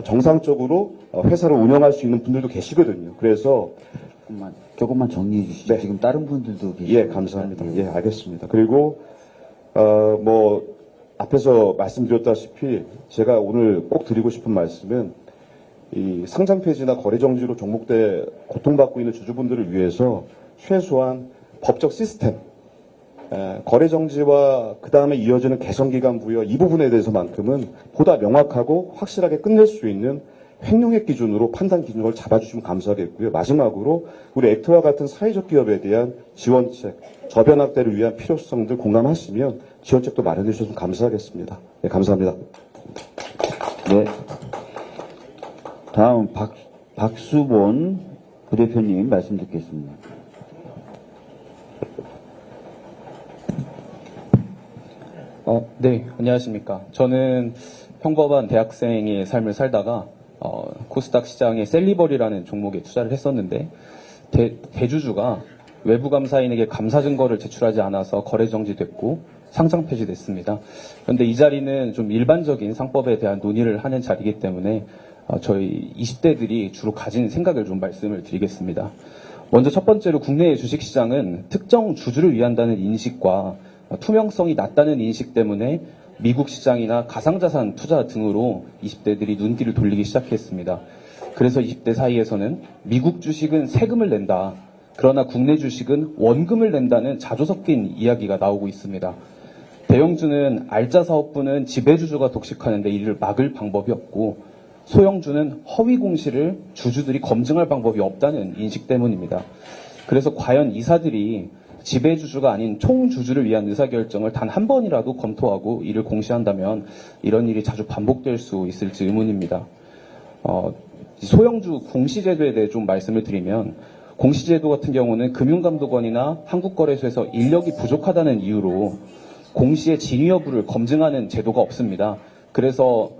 [SPEAKER 10] 정상적으로 회사를 운영할 수 있는 분들도 계시거든요. 그래서
[SPEAKER 1] 조금만 정리해 주시죠.
[SPEAKER 10] 네.
[SPEAKER 1] 지금 다른 분들도 계시죠.
[SPEAKER 10] 예, 감사합니다. 예, 알겠습니다. 그리고 앞에서 말씀드렸다시피 제가 오늘 꼭 드리고 싶은 말씀은 이 상장 폐지나 거래 정지로 종목돼 고통받고 있는 주주분들을 위해서 최소한 법적 시스템, 거래 정지와 그 다음에 이어지는 개선 기간 부여 이 부분에 대해서만큼은 보다 명확하고 확실하게 끝낼 수 있는 횡령액 기준으로 판단 기준을 잡아주시면 감사하겠고요. 마지막으로 우리 액트와 같은 사회적 기업에 대한 지원책, 저변 확대를 위한 필요성들 공감하시면 지원책도 마련해 주셔서 감사하겠습니다. 네, 감사합니다.
[SPEAKER 1] 네. 다음 박수본 부대표님 말씀 듣겠습니다.
[SPEAKER 8] 네, 안녕하십니까. 저는 평범한 대학생의 삶을 살다가 코스닥 시장의 셀리버리라는 종목에 투자를 했었는데 대주주가 외부 감사인에게 감사 증거를 제출하지 않아서 거래 정지됐고 상장 폐지됐습니다. 그런데 이 자리는 좀 일반적인 상법에 대한 논의를 하는 자리이기 때문에 저희 20대들이 주로 가진 생각을 좀 말씀을 드리겠습니다. 먼저 첫 번째로 국내의 주식시장은 특정 주주를 위한다는 인식과 투명성이 낮다는 인식 때문에 미국 시장이나 가상자산 투자 등으로 20대들이 눈길을 돌리기 시작했습니다. 그래서 20대 사이에서는 미국 주식은 세금을 낸다. 그러나 국내 주식은 원금을 낸다는 자조 섞인 이야기가 나오고 있습니다. 대형주는 알짜 사업부는 지배주주가 독식하는데 이를 막을 방법이 없고 소형주는 허위 공시를 주주들이 검증할 방법이 없다는 인식 때문입니다. 그래서 과연 이사들이 지배주주가 아닌 총주주를 위한 의사결정을 단 한 번이라도 검토하고 이를 공시한다면 이런 일이 자주 반복될 수 있을지 의문입니다. 소형주 공시제도에 대해 좀 말씀을 드리면 공시제도 같은 경우는 금융감독원이나 한국거래소에서 인력이 부족하다는 이유로 공시의 진위 여부를 검증하는 제도가 없습니다. 그래서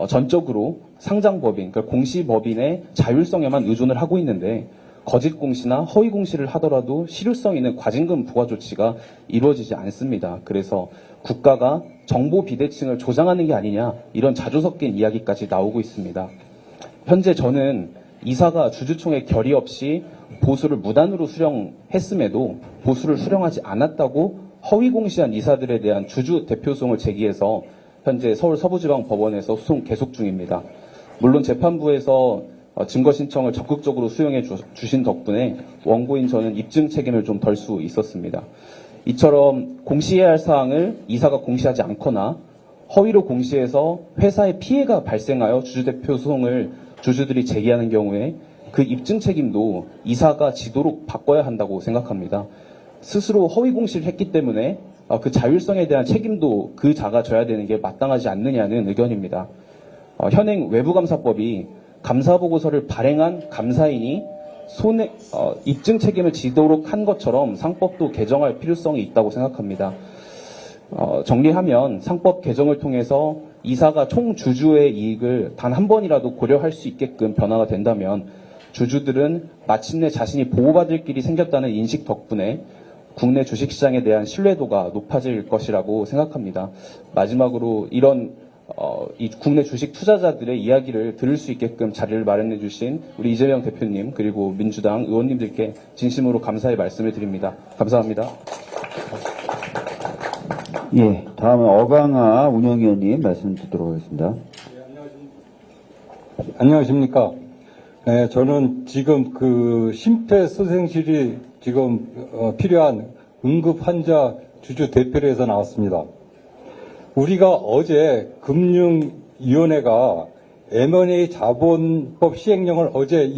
[SPEAKER 8] 전적으로 상장법인, 그러니까 공시법인의 자율성에만 의존을 하고 있는데 거짓 공시나 허위 공시를 하더라도 실효성 있는 과징금 부과 조치가 이루어지지 않습니다. 그래서 국가가 정보 비대칭을 조장하는 게 아니냐 이런 자조 섞인 이야기까지 나오고 있습니다. 현재 저는 이사가 주주총회 결의 없이 보수를 무단으로 수령했음에도 보수를 수령하지 않았다고 허위 공시한 이사들에 대한 주주 대표소송을 제기해서 현재 서울 서부지방법원에서 소송 계속 중입니다. 물론 재판부에서 증거 신청을 적극적으로 수용해 주신 덕분에 원고인 저는 입증 책임을 좀 덜 수 있었습니다. 이처럼 공시해야 할 사항을 이사가 공시하지 않거나 허위로 공시해서 회사에 피해가 발생하여 주주대표 소송을 주주들이 제기하는 경우에 그 입증 책임도 이사가 지도록 바꿔야 한다고 생각합니다. 스스로 허위 공시를 했기 때문에 그 자율성에 대한 책임도 그 자가 져야 되는 게 마땅하지 않느냐는 의견입니다. 현행 외부감사법이 감사보고서를 발행한 감사인이 입증 책임을 지도록 한 것처럼 상법도 개정할 필요성이 있다고 생각합니다. 정리하면 상법 개정을 통해서 이사가 총 주주의 이익을 단 한 번이라도 고려할 수 있게끔 변화가 된다면 주주들은 마침내 자신이 보호받을 길이 생겼다는 인식 덕분에 국내 주식시장에 대한 신뢰도가 높아질 것이라고 생각합니다. 마지막으로 이런 이 국내 주식 투자자들의 이야기를 들을 수 있게끔 자리를 마련해 주신 우리 이재명 대표님 그리고 민주당 의원님들께 진심으로 감사의 말씀을 드립니다. 감사합니다.
[SPEAKER 1] 예, 다음은 어강아 운영위원님 말씀 듣도록 하겠습니다.
[SPEAKER 11] 안녕하십니까. 네, 저는 지금 그 심폐소생술이 지금 필요한 응급 환자 주주 대표로해서 나왔습니다. 우리가 어제 금융위원회가 M&A 자본법 시행령을 어제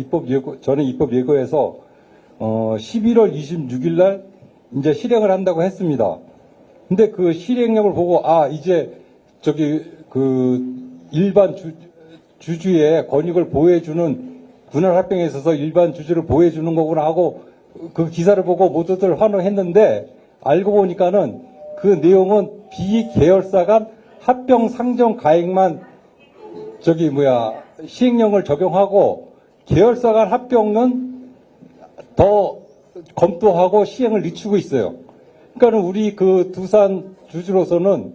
[SPEAKER 11] 전에 입법 예고해서 11월 26일 날 이제 실행을 한다고 했습니다. 근데 그 실행령을 보고 이제 일반 주주의 권익을 보호해주는 분할 합병에 있어서 일반 주주를 보호해주는 거구나 하고 그 기사를 보고 모두들 환호했는데 알고 보니까는 그 내용은 비계열사 간 합병 상정 가액만 시행령을 적용하고 계열사 간 합병은 더 검토하고 시행을 늦추고 있어요. 그러니까 우리 그 두산 주주로서는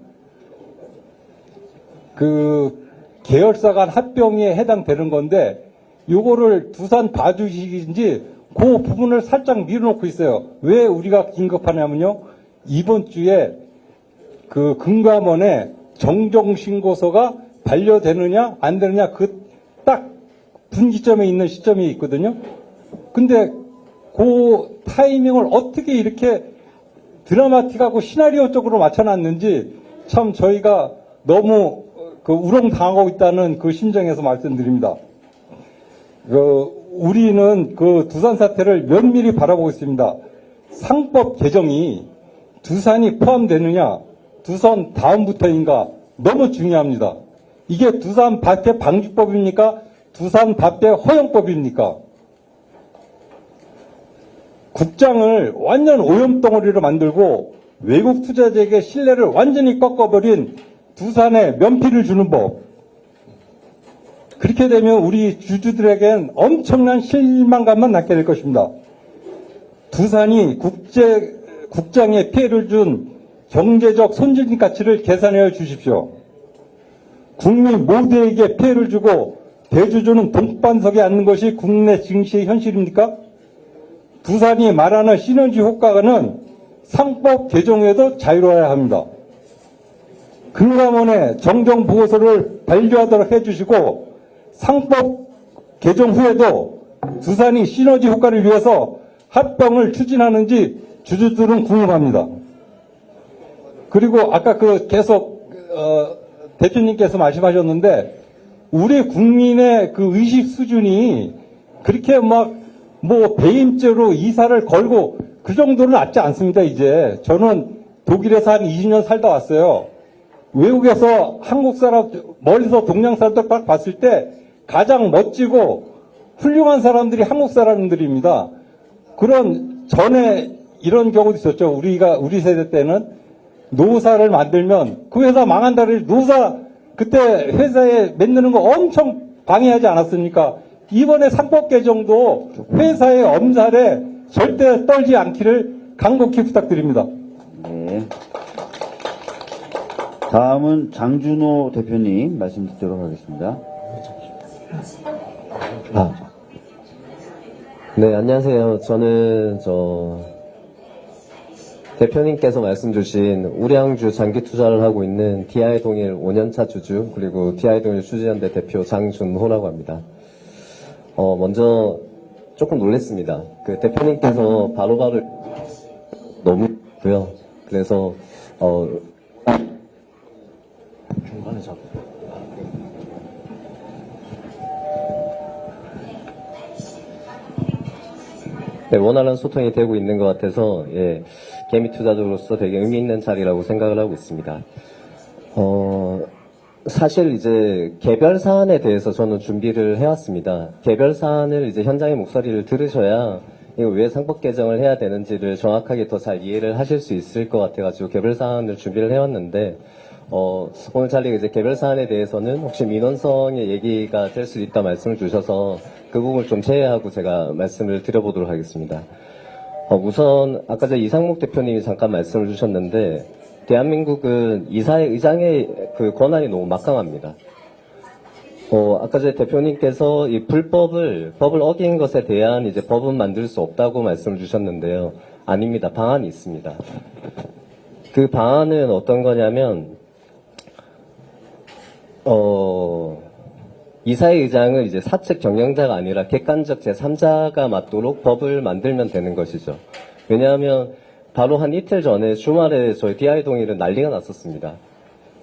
[SPEAKER 11] 그 계열사 간 합병에 해당되는 건데 요거를 두산 봐주식인지 그 부분을 살짝 밀어놓고 있어요. 왜 우리가 긴급하냐면요. 이번 주에 그 금감원에 정정신고서가 반려되느냐 안 되느냐 그 딱 분기점에 있는 시점이 있거든요. 근데 그 타이밍을 어떻게 이렇게 드라마틱하고 시나리오적으로 맞춰놨는지 참 저희가 너무 우롱당하고 있다는 그 심정에서 말씀드립니다. 우리는 그 두산 사태를 면밀히 바라보고 있습니다. 상법 개정이 두산이 포함되느냐, 두산 다음부터인가 너무 중요합니다. 이게 두산 발표 방지법입니까? 두산 발표 허용법입니까? 국장을 완전 오염덩어리로 만들고 외국 투자자에게 신뢰를 완전히 꺾어버린 두산에 면피를 주는 법. 그렇게 되면 우리 주주들에겐 엄청난 실망감만 남게 될 것입니다. 두산이 국장에 피해를 준 경제적 손실 가치를 계산해 주십시오. 국민 모두에게 피해를 주고 대주주는 동반석에 앉는 것이 국내 증시의 현실입니까? 두산이 말하는 시너지 효과는 상법 개정에도 자유로워야 합니다. 금감원에 정정보고서를 발표하도록 해주시고 상법 개정 후에도 두산이 시너지 효과를 위해서 합병을 추진하는지 주주들은 궁금합니다. 그리고 아까 계속 대표님께서 말씀하셨는데 우리 국민의 그 의식 수준이 그렇게 배임죄로 이사를 걸고 그 정도는 낮지 않습니다. 이제 저는 독일에서 한 20년 살다 왔어요. 외국에서 한국 사람 멀리서 동양 사람들 딱 봤을 때 가장 멋지고 훌륭한 사람들이 한국 사람들입니다. 그런 전에 이런 경우도 있었죠. 우리 세대 때는 노사를 만들면 그 회사 망한다를 노사 그때 회사에 만드는 거 엄청 방해하지 않았습니까? 이번에 상법 개정도 회사의 엄살에 절대 떨지 않기를 간곡히 부탁드립니다.
[SPEAKER 1] 네. 다음은 장준호 대표님 말씀 듣도록 하겠습니다.
[SPEAKER 12] 네, 안녕하세요. 저는 대표님께서 말씀 주신 우량주 장기 투자를 하고 있는 DI동일 5년차 주주 그리고 DI동일 수지연대 대표 장준호라고 합니다. 먼저 조금 놀랬습니다. 그 대표님께서 바로바로 너무 고요. 그래서 중간에 잡고. 네, 원활한 소통이 되고 있는 것 같아서 개미 투자자로서 되게 의미 있는 자리라고 생각을 하고 있습니다. 사실 이제 개별 사안에 대해서 저는 준비를 해왔습니다. 개별 사안을 이제 현장의 목소리를 들으셔야 이거 왜 상법 개정을 해야 되는지를 정확하게 더 잘 이해를 하실 수 있을 것 같아가지고 개별 사안을 준비를 해왔는데 오늘 자리에 이제 개별 사안에 대해서는 혹시 민원성의 얘기가 될 수 있다 말씀을 주셔서 그 부분을 좀 제외하고 제가 말씀을 드려보도록 하겠습니다. 우선 아까 이상목 대표님이 잠깐 말씀을 주셨는데 대한민국은 이사회 의장의 그 권한이 너무 막강합니다. 아까 대표님께서 이 법을 어긴 것에 대한 이제 법은 만들 수 없다고 말씀을 주셨는데요. 아닙니다. 방안이 있습니다. 그 방안은 어떤 거냐면 이사회 의장은 이제 사측 경영자가 아니라 객관적 제3자가 맡도록 법을 만들면 되는 것이죠. 왜냐하면 바로 한 이틀 전에 주말에 저희 DI 동일은 난리가 났었습니다.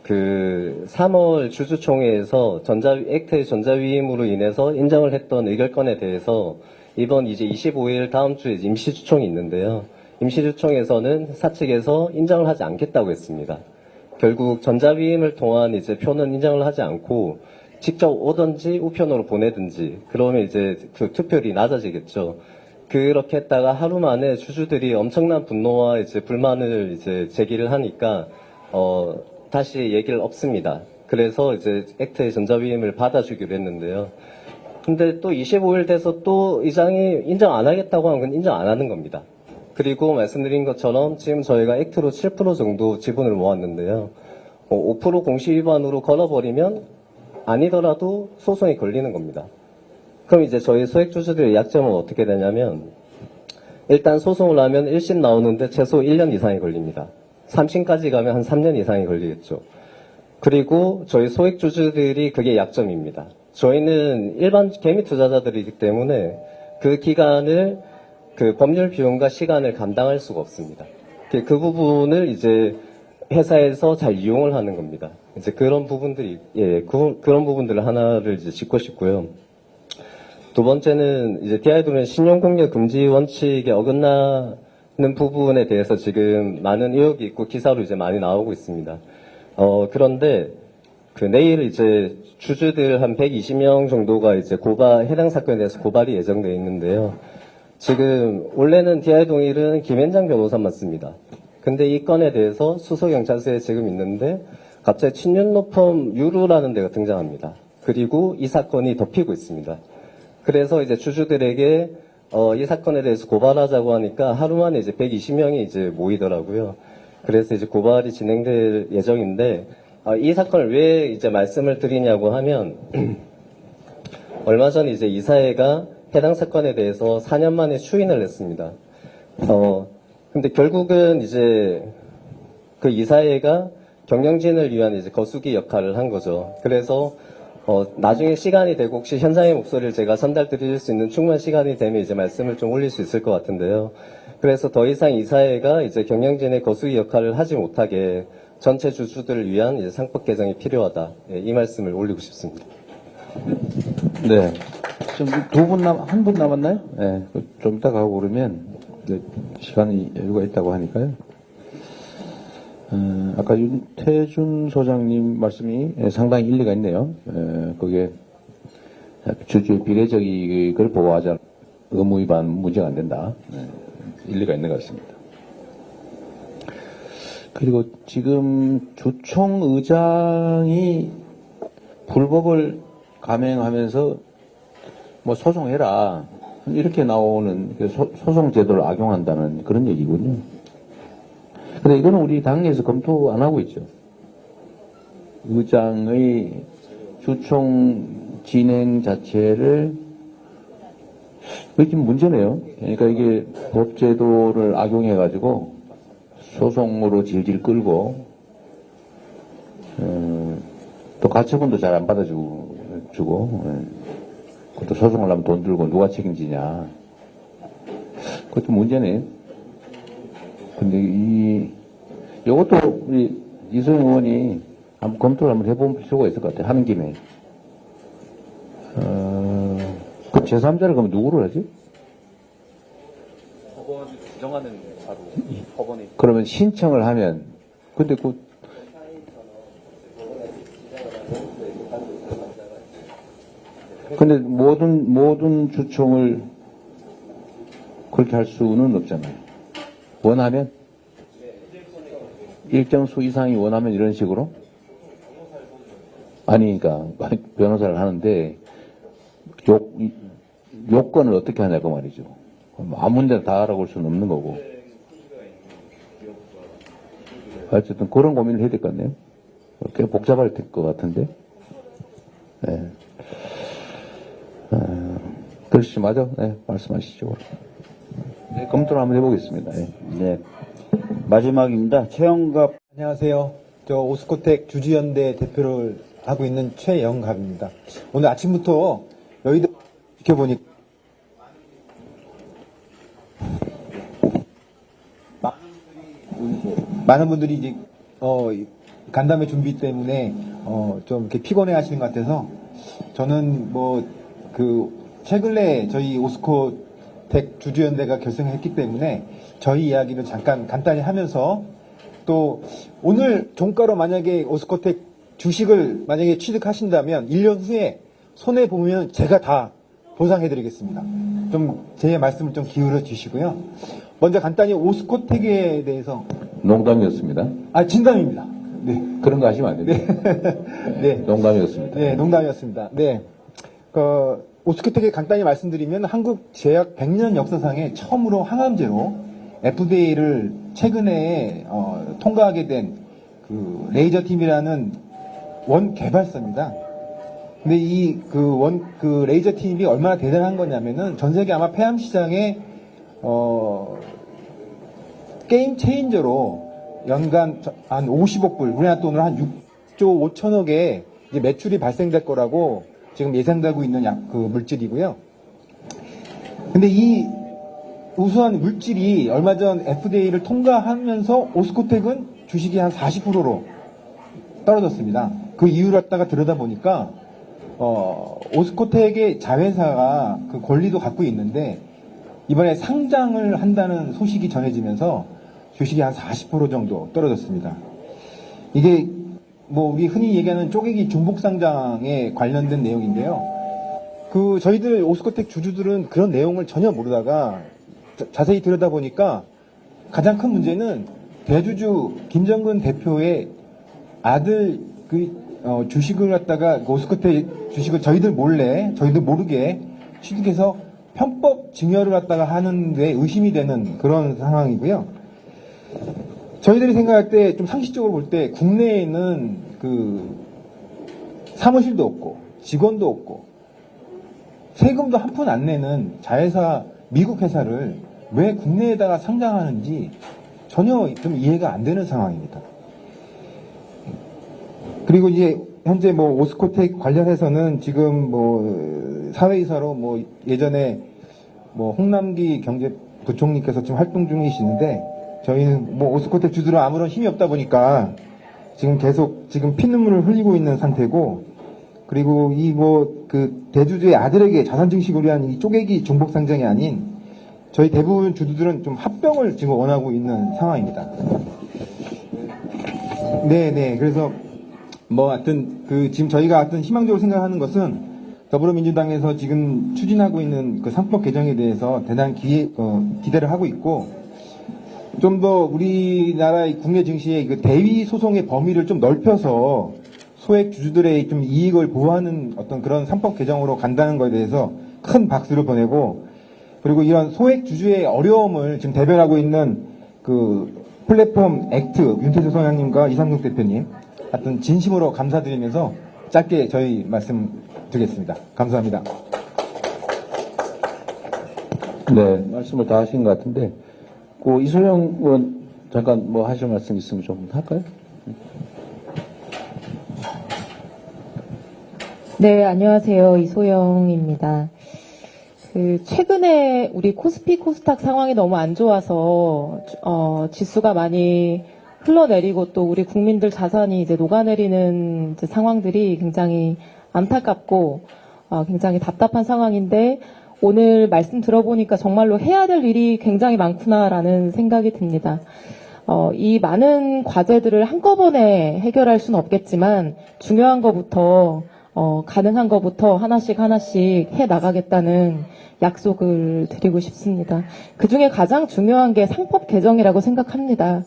[SPEAKER 12] 그 3월 주주총회에서 액트의 전자위임으로 인해서 인정을 했던 의결권에 대해서 이번 이제 25일 다음 주에 임시주총이 있는데요. 임시주총에서는 사측에서 인정을 하지 않겠다고 했습니다. 결국 전자위임을 통한 이제 표는 인정을 하지 않고 직접 오든지 우편으로 보내든지 그러면 이제 그 투표율이 낮아지겠죠. 그렇게 했다가 하루 만에 주주들이 엄청난 분노와 이제 불만을 이제 제기를 하니까 다시 얘기를 없습니다. 그래서 이제 액트의 전자위임을 받아주기로 했는데요. 근데 또 25일 돼서 또 의장이 인정 안 하겠다고 하면 그건 인정 안 하는 겁니다. 그리고 말씀드린 것처럼 지금 저희가 액트로 7% 정도 지분을 모았는데요. 5% 공시 위반으로 걸어버리면 아니더라도 소송이 걸리는 겁니다. 그럼 이제 저희 소액주주들의 약점은 어떻게 되냐면 일단 소송을 하면 1심 나오는데 최소 1년 이상이 걸립니다. 3심까지 가면 한 3년 이상이 걸리겠죠. 그리고 저희 소액주주들이 그게 약점입니다. 저희는 일반 개미 투자자들이기 때문에 그 기간을 그 법률 비용과 시간을 감당할 수가 없습니다. 그 부분을 이제 회사에서 잘 이용을 하는 겁니다. 이제 그런 부분들이 그런 부분들을 하나를 이제 짚고 싶고요. 두 번째는 이제 DI도는 신용공여 금지 원칙에 어긋나는 부분에 대해서 지금 많은 의혹이 있고 기사로 이제 많이 나오고 있습니다. 그런데 그 내일 이제 주주들 한 120명 정도가 이제 해당 사건에 대해서 고발이 예정되어 있는데요. 지금 원래는 DI 동일은 김현장 변호사 맞습니다. 근데 이 건에 대해서 수서경찰서에 지금 있는데 갑자기 친윤로펌 유루라는 데가 등장합니다. 그리고 이 사건이 덮이고 있습니다. 그래서 이제 주주들에게 이 사건에 대해서 고발하자고 하니까 하루 만에 이제 120명이 이제 모이더라고요. 그래서 이제 고발이 진행될 예정인데 이 사건을 왜 이제 말씀을 드리냐고 하면 얼마 전 이제 이사회가 해당 사건에 대해서 4년 만에 추인을 했습니다. 근데 결국은 이제 그 이사회가 경영진을 위한 이제 거수기 역할을 한 거죠. 그래서 나중에 시간이 되고 혹시 현장의 목소리를 제가 전달 드릴 수 있는 충분한 시간이 되면 이제 말씀을 좀 올릴 수 있을 것 같은데요. 그래서 더 이상 이사회가 이제 경영진의 거수기 역할을 하지 못하게 전체 주주들을 위한 이제 상법 개정이 필요하다. 이 말씀을 올리고 싶습니다.
[SPEAKER 3] 네. 한 분 남았나요? 네. 좀 이따 가고 그러면 시간이 여유가 있다고 하니까요. 아까 윤태준 소장님 말씀이 상당히 일리가 있네요. 그게 주주의 비례적이익을 보호하자 의무 위반 문제가 안 된다. 일리가 있는 것 같습니다. 그리고 지금 주총 의장이 불법을 감행하면서 뭐 소송해라 이렇게 나오는 소송 제도를 악용한다는 그런 얘기군요. 근데 이거는 우리 당에서 검토 안 하고 있죠. 의장의 주총 진행 자체를 그게 좀 문제네요. 그러니까 이게 법제도를 악용해가지고 소송으로 질질 끌고 또 가처분도 잘 안 받아주고 또 소송을 하면 돈 들고 누가 책임지냐. 그것도 문제네. 근데 이것도 우리 이소영 의원이 한번 검토를 한번 해볼 필요가 있을 것 같아요. 하는 김에. 그 제3자를 그러면 누구를 하지?
[SPEAKER 8] 법원이 규정하는 바로 법원에
[SPEAKER 3] 그러면 신청을 하면, 근데 근데 모든 주총을 그렇게 할 수는 없잖아요. 원하면? 일정 수 이상이 원하면 이런 식으로? 아니, 그러니까 변호사를 하는데 요건을 어떻게 하냐고 말이죠. 아무 데나 다 알아볼 수는 없는 거고. 어쨌든 그런 고민을 해야 될 것 같네요. 꽤 복잡할 것 같은데. 네. 그렇지, 맞아. 네, 말씀하시죠. 네, 검토를 한번 해보겠습니다. 네.
[SPEAKER 1] 네. 마지막입니다. 최영갑.
[SPEAKER 13] 안녕하세요. 저 오스코텍 주주연대 대표를 하고 있는 최영갑입니다. 오늘 아침부터 여의도 지켜보니 많은 분들이 이제 간담회 준비 때문에 좀 이렇게 피곤해 하시는 것 같아서 저는 최근에 저희 오스코텍 주주연대가 결성했기 때문에 저희 이야기를 잠깐 간단히 하면서 또 오늘 종가로 만약에 오스코텍 주식을 만약에 취득하신다면 1년 후에 손해 보면 제가 다 보상해 드리겠습니다. 좀 제 말씀을 좀 기울여 주시고요. 먼저 간단히 오스코텍에 대해서
[SPEAKER 3] 농담이었습니다.
[SPEAKER 13] 진담입니다. 네.
[SPEAKER 3] 그런 거 하시면 안 됩니다.
[SPEAKER 13] 네.
[SPEAKER 3] 농담이었습니다.
[SPEAKER 13] 네, 농담이었습니다. 네. 오스코텍에 간단히 말씀드리면 한국 제약 100년 역사상에 처음으로 항암제로 FDA를 최근에 통과하게 된 그 레이저팀이라는 원 개발사입니다. 근데 그 레이저팀이 얼마나 대단한 거냐면은 전 세계 아마 폐암 시장에 게임 체인저로 연간 한 50억 불, 우리나라 돈으로 한 6조 5천억의 매출이 발생될 거라고 지금 예상되고 있는 그 물질이고요. 근데 이 우수한 물질이 얼마 전 FDA를 통과하면서 오스코텍은 주식이 한 40%로 떨어졌습니다. 그 이유를 갖다가 들여다보니까 오스코텍의 자회사가 그 권리도 갖고 있는데 이번에 상장을 한다는 소식이 전해지면서 주식이 한 40% 정도 떨어졌습니다. 이게 우리 흔히 얘기하는 쪼개기 중복 상장에 관련된 내용인데요. 저희들 오스코텍 주주들은 그런 내용을 전혀 모르다가 자세히 들여다보니까 가장 큰 문제는 대주주 김정근 대표의 아들 주식을 갖다가 오스코텍 주식을 저희들 모르게 취득해서 편법 증여를 갖다가 하는 데 의심이 되는 그런 상황이고요. 저희들이 생각할 때 좀 상식적으로 볼 때 국내에는 사무실도 없고 직원도 없고 세금도 한 푼 안 내는 자회사 미국 회사를 왜 국내에다가 상장하는지 전혀 좀 이해가 안 되는 상황입니다. 그리고 이제 현재 오스코텍 관련해서는 지금 사회이사로 예전에 홍남기 경제부총리께서 지금 활동 중이시는데 저희는 오스코텍 주주로 아무런 힘이 없다 보니까 지금 계속 피눈물을 흘리고 있는 상태고, 그리고 대주주의 아들에게 자산 증식을 위한 이 쪼개기 중복 상장이 아닌 저희 대부분 주주들은 좀 합병을 지금 원하고 있는 상황입니다. 네. 그래서 하여튼 지금 저희가 하여튼 희망적으로 생각하는 것은 더불어민주당에서 지금 추진하고 있는 그 상법 개정에 대해서 대단한 기대를 하고 있고, 좀 더 우리나라의 국내 증시의 대위 소송의 범위를 좀 넓혀서 소액 주주들의 좀 이익을 보호하는 어떤 그런 상법 개정으로 간다는 것에 대해서 큰 박수를 보내고, 그리고 이런 소액 주주의 어려움을 지금 대변하고 있는 플랫폼 액트 윤태수 소장님과 이상국 대표님 하여튼 진심으로 감사드리면서 짧게 저희 말씀 드리겠습니다. 감사합니다.
[SPEAKER 3] 네, 말씀을 다 하신 것 같은데, 이소영 의원 잠깐 하실 말씀 있으면 좀 할까요?
[SPEAKER 14] 네, 안녕하세요. 이소영입니다. 최근에 우리 코스피 코스닥 상황이 너무 안 좋아서 지수가 많이 흘러내리고 또 우리 국민들 자산이 이제 녹아내리는 이제 상황들이 굉장히 안타깝고 굉장히 답답한 상황인데 오늘 말씀 들어보니까 정말로 해야 될 일이 굉장히 많구나라는 생각이 듭니다. 이 많은 과제들을 한꺼번에 해결할 수는 없겠지만 중요한 것부터 가능한 것부터 하나씩 해 나가겠다는 약속을 드리고 싶습니다. 그중에 가장 중요한 게 상법 개정이라고 생각합니다.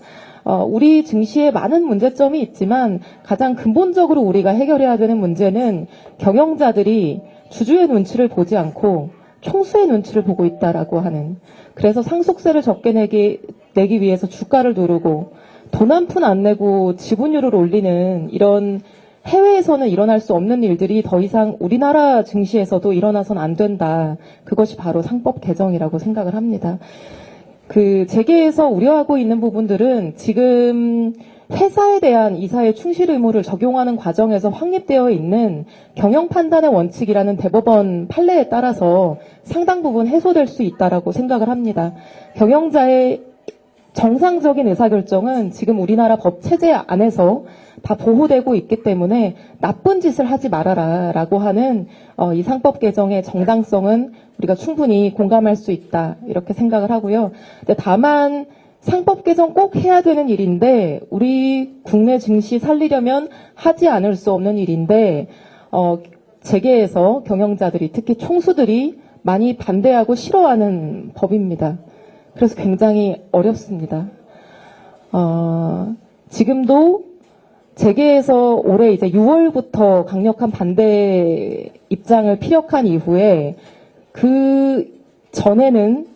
[SPEAKER 14] 우리 증시에 많은 문제점이 있지만 가장 근본적으로 우리가 해결해야 되는 문제는 경영자들이 주주의 눈치를 보지 않고 총수의 눈치를 보고 있다라고 하는, 그래서 상속세를 적게 내기 위해서 주가를 누르고 돈 한 푼 안 내고 지분율을 올리는 이런 해외에서는 일어날 수 없는 일들이 더 이상 우리나라 증시에서도 일어나선 안 된다. 그것이 바로 상법 개정이라고 생각을 합니다. 재계에서 우려하고 있는 부분들은 지금 회사에 대한 이사의 충실 의무를 적용하는 과정에서 확립되어 있는 경영 판단의 원칙이라는 대법원 판례에 따라서 상당 부분 해소될 수 있다라고 생각을 합니다. 경영자의 정상적인 의사결정은 지금 우리나라 법 체제 안에서 다 보호되고 있기 때문에 나쁜 짓을 하지 말아라라고 하는 이 상법 개정의 정당성은 우리가 충분히 공감할 수 있다 이렇게 생각을 하고요. 근데 다만 상법 개정 꼭 해야 되는 일인데 우리 국내 증시 살리려면 하지 않을 수 없는 일인데 재계에서 경영자들이 특히 총수들이 많이 반대하고 싫어하는 법입니다. 그래서 굉장히 어렵습니다. 지금도 재계에서 올해 이제 6월부터 강력한 반대 입장을 피력한 이후에 그 전에는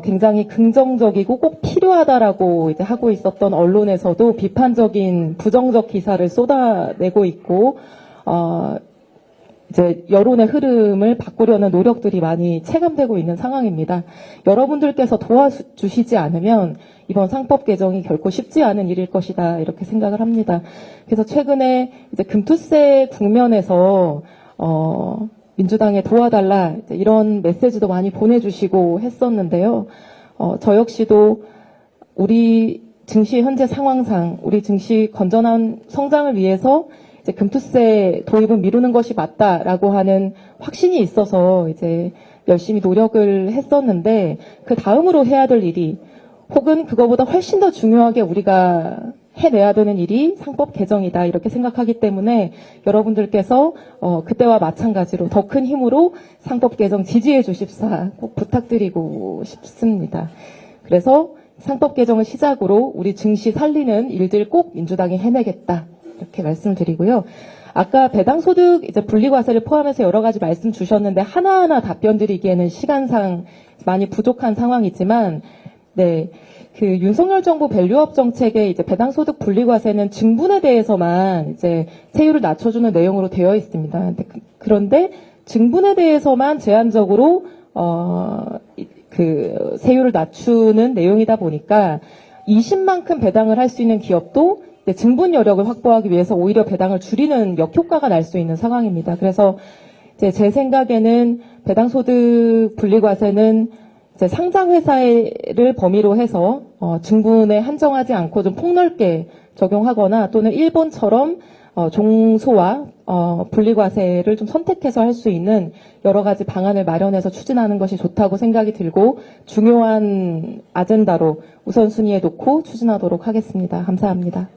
[SPEAKER 14] 굉장히 긍정적이고 꼭 필요하다라고 이제 하고 있었던 언론에서도 비판적인 부정적 기사를 쏟아내고 있고 이제 여론의 흐름을 바꾸려는 노력들이 많이 체감되고 있는 상황입니다. 여러분들께서 도와주시지 않으면 이번 상법 개정이 결코 쉽지 않은 일일 것이다 이렇게 생각을 합니다. 그래서 최근에 이제 금투세 국면에서 민주당에 도와달라 이런 메시지도 많이 보내주시고 했었는데요. 저 역시도 우리 증시 현재 상황상 우리 증시 건전한 성장을 위해서 이제 금투세 도입은 미루는 것이 맞다라고 하는 확신이 있어서 이제 열심히 노력을 했었는데 그 다음으로 해야 될 일이 혹은 그거보다 훨씬 더 중요하게 우리가 해내야 되는 일이 상법 개정이다 이렇게 생각하기 때문에 여러분들께서 그때와 마찬가지로 더 큰 힘으로 상법 개정 지지해 주십사 꼭 부탁드리고 싶습니다. 그래서 상법 개정을 시작으로 우리 증시 살리는 일들 꼭 민주당이 해내겠다 이렇게 말씀드리고요. 아까 배당소득 이제 분리과세를 포함해서 여러 가지 말씀 주셨는데 하나하나 답변 드리기에는 시간상 많이 부족한 상황이지만 네. 윤석열 정부 밸류업 정책의 이제 배당소득 분리과세는 증분에 대해서만 이제 세율을 낮춰주는 내용으로 되어 있습니다. 그런데 증분에 대해서만 제한적으로 세율을 낮추는 내용이다 보니까 20만큼 배당을 할 수 있는 기업도 증분 여력을 확보하기 위해서 오히려 배당을 줄이는 역효과가 날 수 있는 상황입니다. 그래서 이제 제 생각에는 배당소득 분리과세는 이제 상장회사를 범위로 해서 증분에 한정하지 않고 좀 폭넓게 적용하거나 또는 일본처럼 종소와 분리과세를 좀 선택해서 할 수 있는 여러 가지 방안을 마련해서 추진하는 것이 좋다고 생각이 들고 중요한 아젠다로 우선순위에 놓고 추진하도록 하겠습니다. 감사합니다.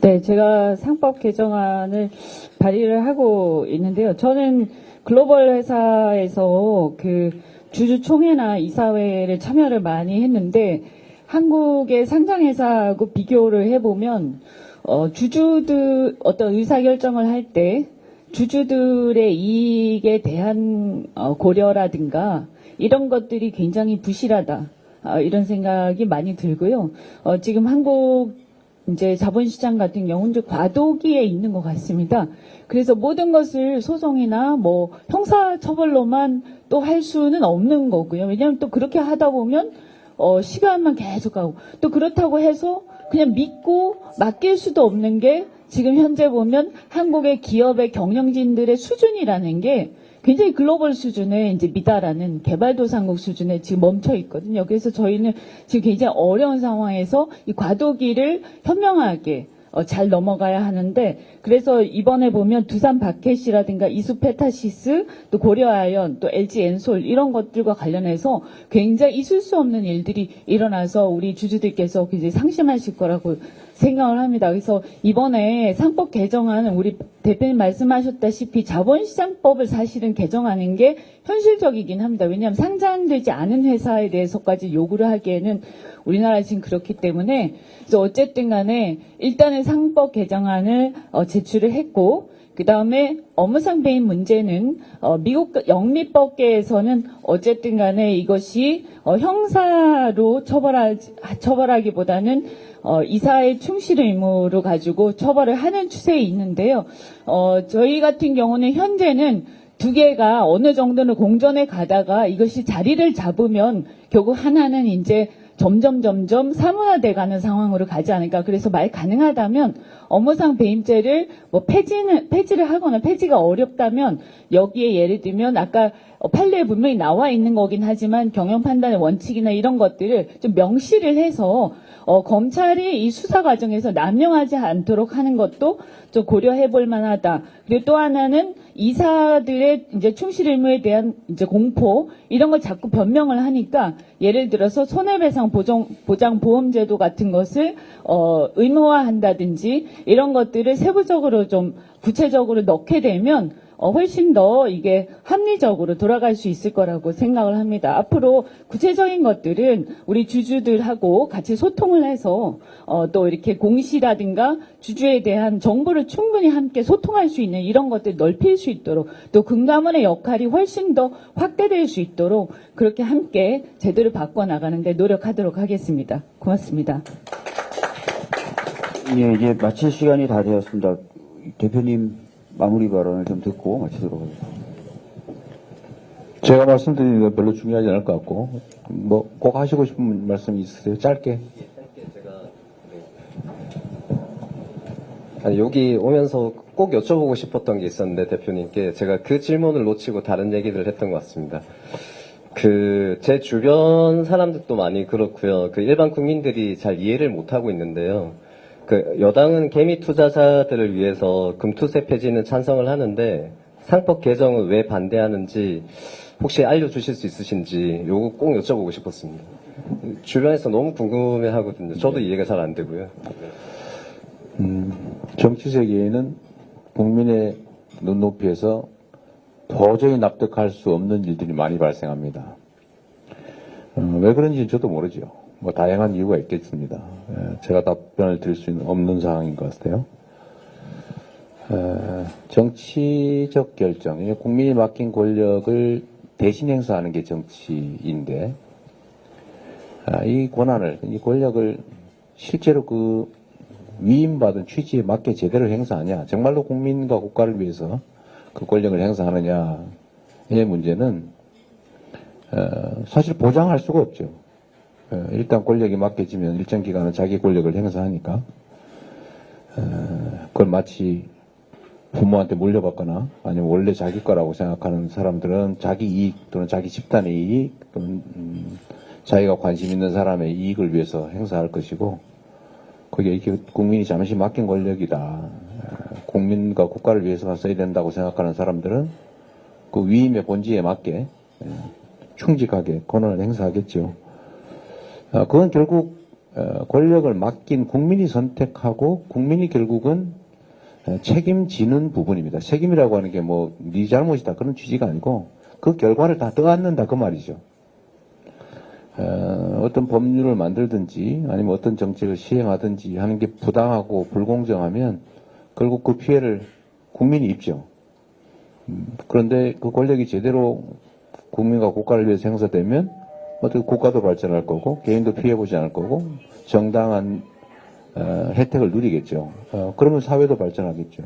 [SPEAKER 15] 네, 제가 상법 개정안을 발의를 하고 있는데요. 저는 글로벌 회사에서 주주총회나 이사회를 참여를 많이 했는데 한국의 상장회사하고 비교를 해보면 주주들 어떤 의사결정을 할 때 주주들의 이익에 대한 고려라든가 이런 것들이 굉장히 부실하다 이런 생각이 많이 들고요. 지금 한국 이제 자본시장 같은 경우는 이제 과도기에 있는 것 같습니다. 그래서 모든 것을 소송이나 형사처벌로만 또 할 수는 없는 거고요. 왜냐하면 또 그렇게 하다 보면 시간만 계속 가고 또 그렇다고 해서 그냥 믿고 맡길 수도 없는 게 지금 현재 보면 한국의 기업의 경영진들의 수준이라는 게 굉장히 글로벌 수준에 이제 미달하는 개발도상국 수준에 지금 멈춰 있거든요. 그래서 저희는 지금 굉장히 어려운 상황에서 이 과도기를 현명하게 잘 넘어가야 하는데, 그래서 이번에 보면 두산 바켓이라든가 이수페타시스, 또 고려아연, 또 LG 엔솔 이런 것들과 관련해서 굉장히 있을 수 없는 일들이 일어나서 우리 주주들께서 굉장히 상심하실 거라고 생각을 합니다. 그래서 이번에 상법 개정안은 우리 대표님 말씀하셨다시피 자본시장법을 사실은 개정하는 게 현실적이긴 합니다. 왜냐하면 상장되지 않은 회사에 대해서까지 요구를 하기에는 우리나라 지금 그렇기 때문에, 그래서 어쨌든 간에 일단은 상법 개정안을 제출을 했고, 그 다음에 업무상 배임 문제는 미국 영미법계에서는 어쨌든 간에 이것이 형사로 처벌하기보다는 이사의 충실 의무로 가지고 처벌을 하는 추세에 있는데요. 저희 같은 경우는 현재는 두 개가 어느 정도는 공존해 가다가 이것이 자리를 잡으면 결국 하나는 이제 점점 사문화돼 가는 상황으로 가지 않을까. 그래서 말 가능하다면 업무상 배임죄를 뭐 폐지를 하거나 폐지가 어렵다면 여기에 예를 들면 아까 판례에 분명히 나와 있는 거긴 하지만 경영 판단의 원칙이나 이런 것들을 좀 명시를 해서 검찰이 이 수사 과정에서 남용하지 않도록 하는 것도 좀 고려해 볼 만하다. 그리고 또 하나는 이사들의 이제 충실 의무에 대한 이제 공포 이런 걸 자꾸 변명을 하니까 예를 들어서 손해배상 보장 보험제도 같은 것을 의무화한다든지 이런 것들을 세부적으로 좀 구체적으로 넣게 되면 훨씬 더 이게 합리적으로 돌아갈 수 있을 거라고 생각을 합니다. 앞으로 구체적인 것들은 우리 주주들하고 같이 소통을 해서 또 이렇게 공시라든가 주주에 대한 정보를 충분히 함께 소통할 수 있는 이런 것들 넓힐 수 있도록, 또 금감원의 역할이 훨씬 더 확대될 수 있도록 그렇게 함께 제도를 바꿔나가는 데 노력하도록 하겠습니다. 고맙습니다.
[SPEAKER 1] 예, 이제 마칠 시간이 다 되었습니다. 대표님 마무리 발언을 좀 듣고 마치도록 하겠습니다.
[SPEAKER 2] 제가 말씀드리는 건 별로 중요하지 않을 것 같고, 뭐 꼭 하시고 싶은 말씀이 있으세요? 짧게.
[SPEAKER 12] 아니, 여기 오면서 꼭 여쭤보고 싶었던 게 있었는데 대표님께 제가 그 질문을 놓치고 다른 얘기를 했던 것 같습니다. 제 주변 사람들도 많이 그렇고요. 일반 국민들이 잘 이해를 못하고 있는데요. 여당은 개미 투자자들을 위해서 금투세 폐지는 찬성을 하는데 상법 개정은 왜 반대하는지 혹시 알려주실 수 있으신지 요거 꼭 여쭤보고 싶었습니다. 주변에서 너무 궁금해 하거든요. 저도 이해가 잘 안 되고요.
[SPEAKER 2] 정치 세계에는 국민의 눈높이에서 도저히 납득할 수 없는 일들이 많이 발생합니다. 왜 그런지는 저도 모르죠. 뭐 다양한 이유가 있겠습니다. 제가 답변을 드릴 수 없는 상황인 것 같아요. 정치적 결정, 국민이 맡긴 권력을 대신 행사하는 게 정치인데, 이 권한을, 이 권력을 실제로 그 위임받은 취지에 맞게 제대로 행사하냐, 정말로 국민과 국가를 위해서 그 권력을 행사하느냐의 문제는 사실 보장할 수가 없죠. 일단 권력이 맡겨지면 일정 기간은 자기 권력을 행사하니까 그걸 마치 부모한테 물려받거나 아니면 원래 자기 거라고 생각하는 사람들은 자기 이익 또는 자기 집단의 이익 또는 자기가 관심 있는 사람의 이익을 위해서 행사할 것이고, 그게 이렇게 국민이 잠시 맡긴 권력이다, 국민과 국가를 위해서 써야 된다고 생각하는 사람들은 그 위임의 본질에 맞게 충직하게 권한을 행사하겠죠. 그건 결국 권력을 맡긴 국민이 선택하고 국민이 결국은 책임지는 부분입니다. 책임이라고 하는 게 뭐 네 잘못이다 그런 취지가 아니고 그 결과를 다 떠안는다 그 말이죠. 어떤 법률을 만들든지 아니면 어떤 정책을 시행하든지 하는 게 부당하고 불공정하면 결국 그 피해를 국민이 입죠. 그런데 그 권력이 제대로 국민과 국가를 위해서 행사되면 어떻게 국가도 발전할 거고 개인도 피해보지 않을 거고 정당한 혜택을 누리겠죠. 그러면 사회도 발전하겠죠.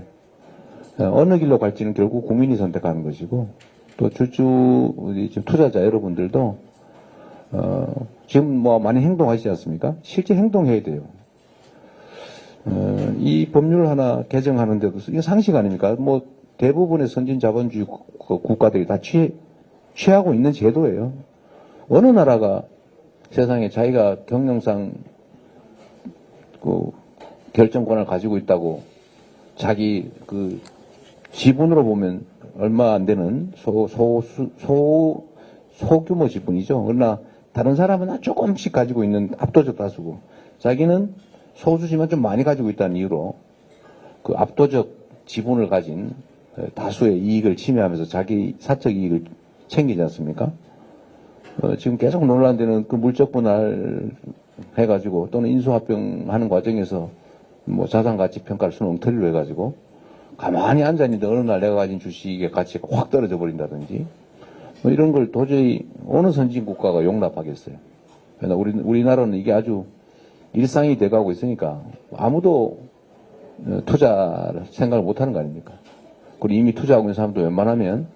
[SPEAKER 2] 어느 길로 갈지는 결국 국민이 선택하는 것이고, 또 투자자 여러분들도 지금 뭐 많이 행동하시지 않습니까? 실제 행동해야 돼요. 이 법률 하나 개정하는데도 이게 상식 아닙니까? 뭐
[SPEAKER 3] 대부분의 선진 자본주의 국가들이 다 취하고 있는 제도예요. 어느 나라가 세상에 자기가 경영상 그 결정권을 가지고 있다고 자기 그 지분으로 보면 얼마 안 되는 소규모 지분이죠. 그러나 다른 사람은 조금씩 가지고 있는 압도적 다수고 자기는 소수지만 좀 많이 가지고 있다는 이유로 그 압도적 지분을 가진 다수의 이익을 침해하면서 자기 사적 이익을 챙기지 않습니까? 지금 계속 논란되는 그 물적 분할 해가지고 또는 인수합병하는 과정에서 뭐 자산가치 평가를 수는 엉터리로 해가지고 가만히 앉아있는데 어느 날 내가 가진 주식의 가치가 확 떨어져 버린다든지 뭐 이런 걸 도저히 어느 선진 국가가 용납하겠어요. 그러나 우리나라는 이게 아주 일상이 돼가고 있으니까 아무도 투자를 생각을 못하는 거 아닙니까? 그리고 이미 투자하고 있는 사람도 웬만하면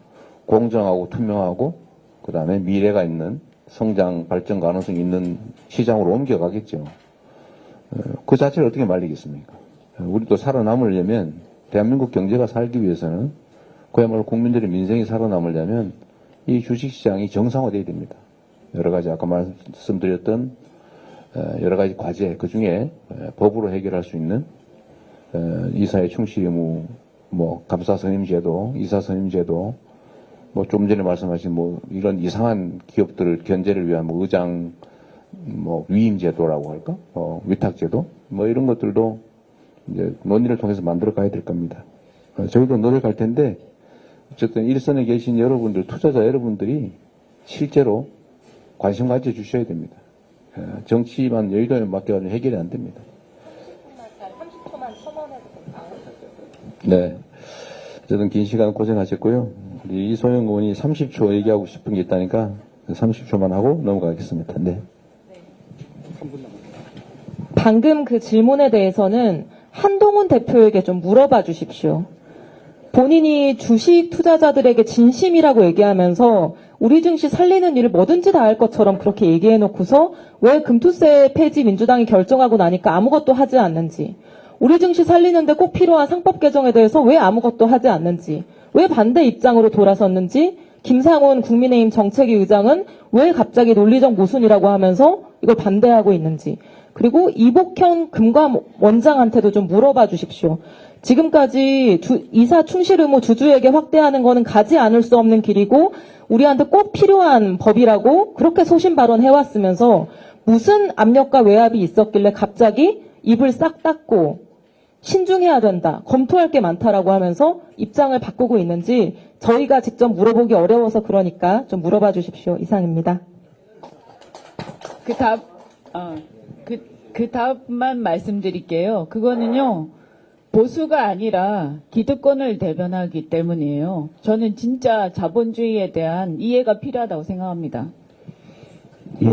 [SPEAKER 3] 공정하고 투명하고 그 다음에 미래가 있는 성장 발전 가능성이 있는 시장으로 옮겨가겠죠. 그 자체를 어떻게 말리겠습니까? 우리도 살아남으려면 대한민국 경제가 살기 위해서는 그야말로 국민들의 민생이 살아남으려면 이 주식시장이 정상화돼야 됩니다. 여러 가지 아까 말씀드렸던 여러 가지 과제 그 중에 법으로 해결할 수 있는 이사회 충실 의무, 뭐 감사 선임제도, 이사 선임제도, 뭐 좀 전에 말씀하신 뭐 이런 이상한 기업들을 견제를 위한 뭐 의장 뭐 위임제도라고 할까, 위탁제도, 뭐 이런 것들도 이제 논의를 통해서 만들어 가야 될 겁니다. 저희도 노력할 텐데 어쨌든 일선에 계신 여러분들, 투자자 여러분들이 실제로 관심 가져 주셔야 됩니다. 정치만 여의도에 맡겨가지고 해결이 안 됩니다. 네. 어쨌든 긴 시간 고생하셨고요. 우리 이소영 의원이 30초 얘기하고 싶은 게 있다니까 30초만 하고 넘어가겠습니다. 네.
[SPEAKER 14] 방금 그 질문에 대해서는 한동훈 대표에게 좀 물어봐 주십시오. 본인이 주식 투자자들에게 진심이라고 얘기하면서 우리 증시 살리는 일을 뭐든지 다 할 것처럼 그렇게 얘기해놓고서 왜 금투세 폐지 민주당이 결정하고 나니까 아무것도 하지 않는지, 우리 증시 살리는데 꼭 필요한 상법 개정에 대해서 왜 아무것도 하지 않는지, 왜 반대 입장으로 돌아섰는지, 김상훈 국민의힘 정책위 의장은 왜 갑자기 논리적 모순이라고 하면서 이걸 반대하고 있는지, 그리고 이복현 금감 원장한테도 좀 물어봐 주십시오. 지금까지 이사 충실 의무 주주에게 확대하는 거는 가지 않을 수 없는 길이고 우리한테 꼭 필요한 법이라고 그렇게 소신 발언해왔으면서 무슨 압력과 외압이 있었길래 갑자기 입을 싹 닫고 신중해야 된다, 검토할 게 많다라고 하면서 입장을 바꾸고 있는지 저희가 직접 물어보기 어려워서 그러니까 좀 물어봐 주십시오. 이상입니다.
[SPEAKER 15] 그 답만 말씀드릴게요. 그거는요, 보수가 아니라 기득권을 대변하기 때문이에요. 저는 진짜 자본주의에 대한 이해가 필요하다고 생각합니다.
[SPEAKER 1] 예.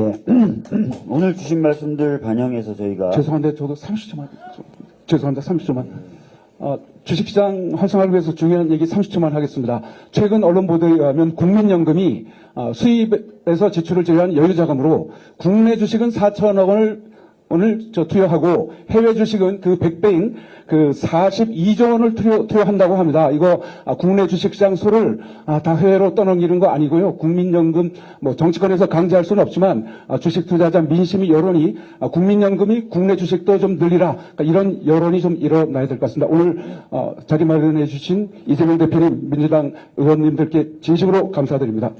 [SPEAKER 1] 오늘 주신 말씀들 반영해서 저희가.
[SPEAKER 4] 죄송한데 저도 30초만. 죄송합니다. 30초만. 주식시장 활성화를 위해서 중요한 얘기 30초만 하겠습니다. 최근 언론 보도에 의하면 국민연금이 수입에서 지출을 제외한 여유자금으로 국내 주식은 4천억 원을 투여하고 해외 주식은 그 100배인 그 42조 원을 투여한다고 합니다. 이거 국내 주식시장 수를 다 해외로 떠넘기는 거 아니고요. 국민연금 뭐 정치권에서 강제할 수는 없지만 주식 투자자 민심이 여론이 국민연금이 국내 주식도 좀 늘리라, 그러니까 이런 여론이 좀 일어나야 될 것 같습니다. 오늘 자리 마련해 주신 이재명 대표님, 민주당 의원님들께 진심으로 감사드립니다.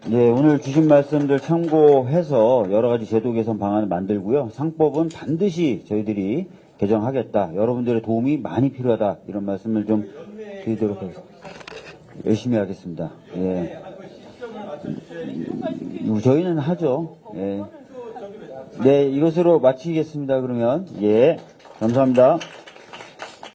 [SPEAKER 1] 네, 오늘 주신 말씀들 참고해서 여러 가지 제도 개선 방안을 만들고요. 상법은 반드시 저희들이 개정하겠다. 여러분들의 도움이 많이 필요하다. 이런 말씀을 좀 드리도록 하겠습니다. 열심히 하겠습니다. 예. 저희는 하죠. 예. 네, 이것으로 마치겠습니다. 그러면. 예. 감사합니다.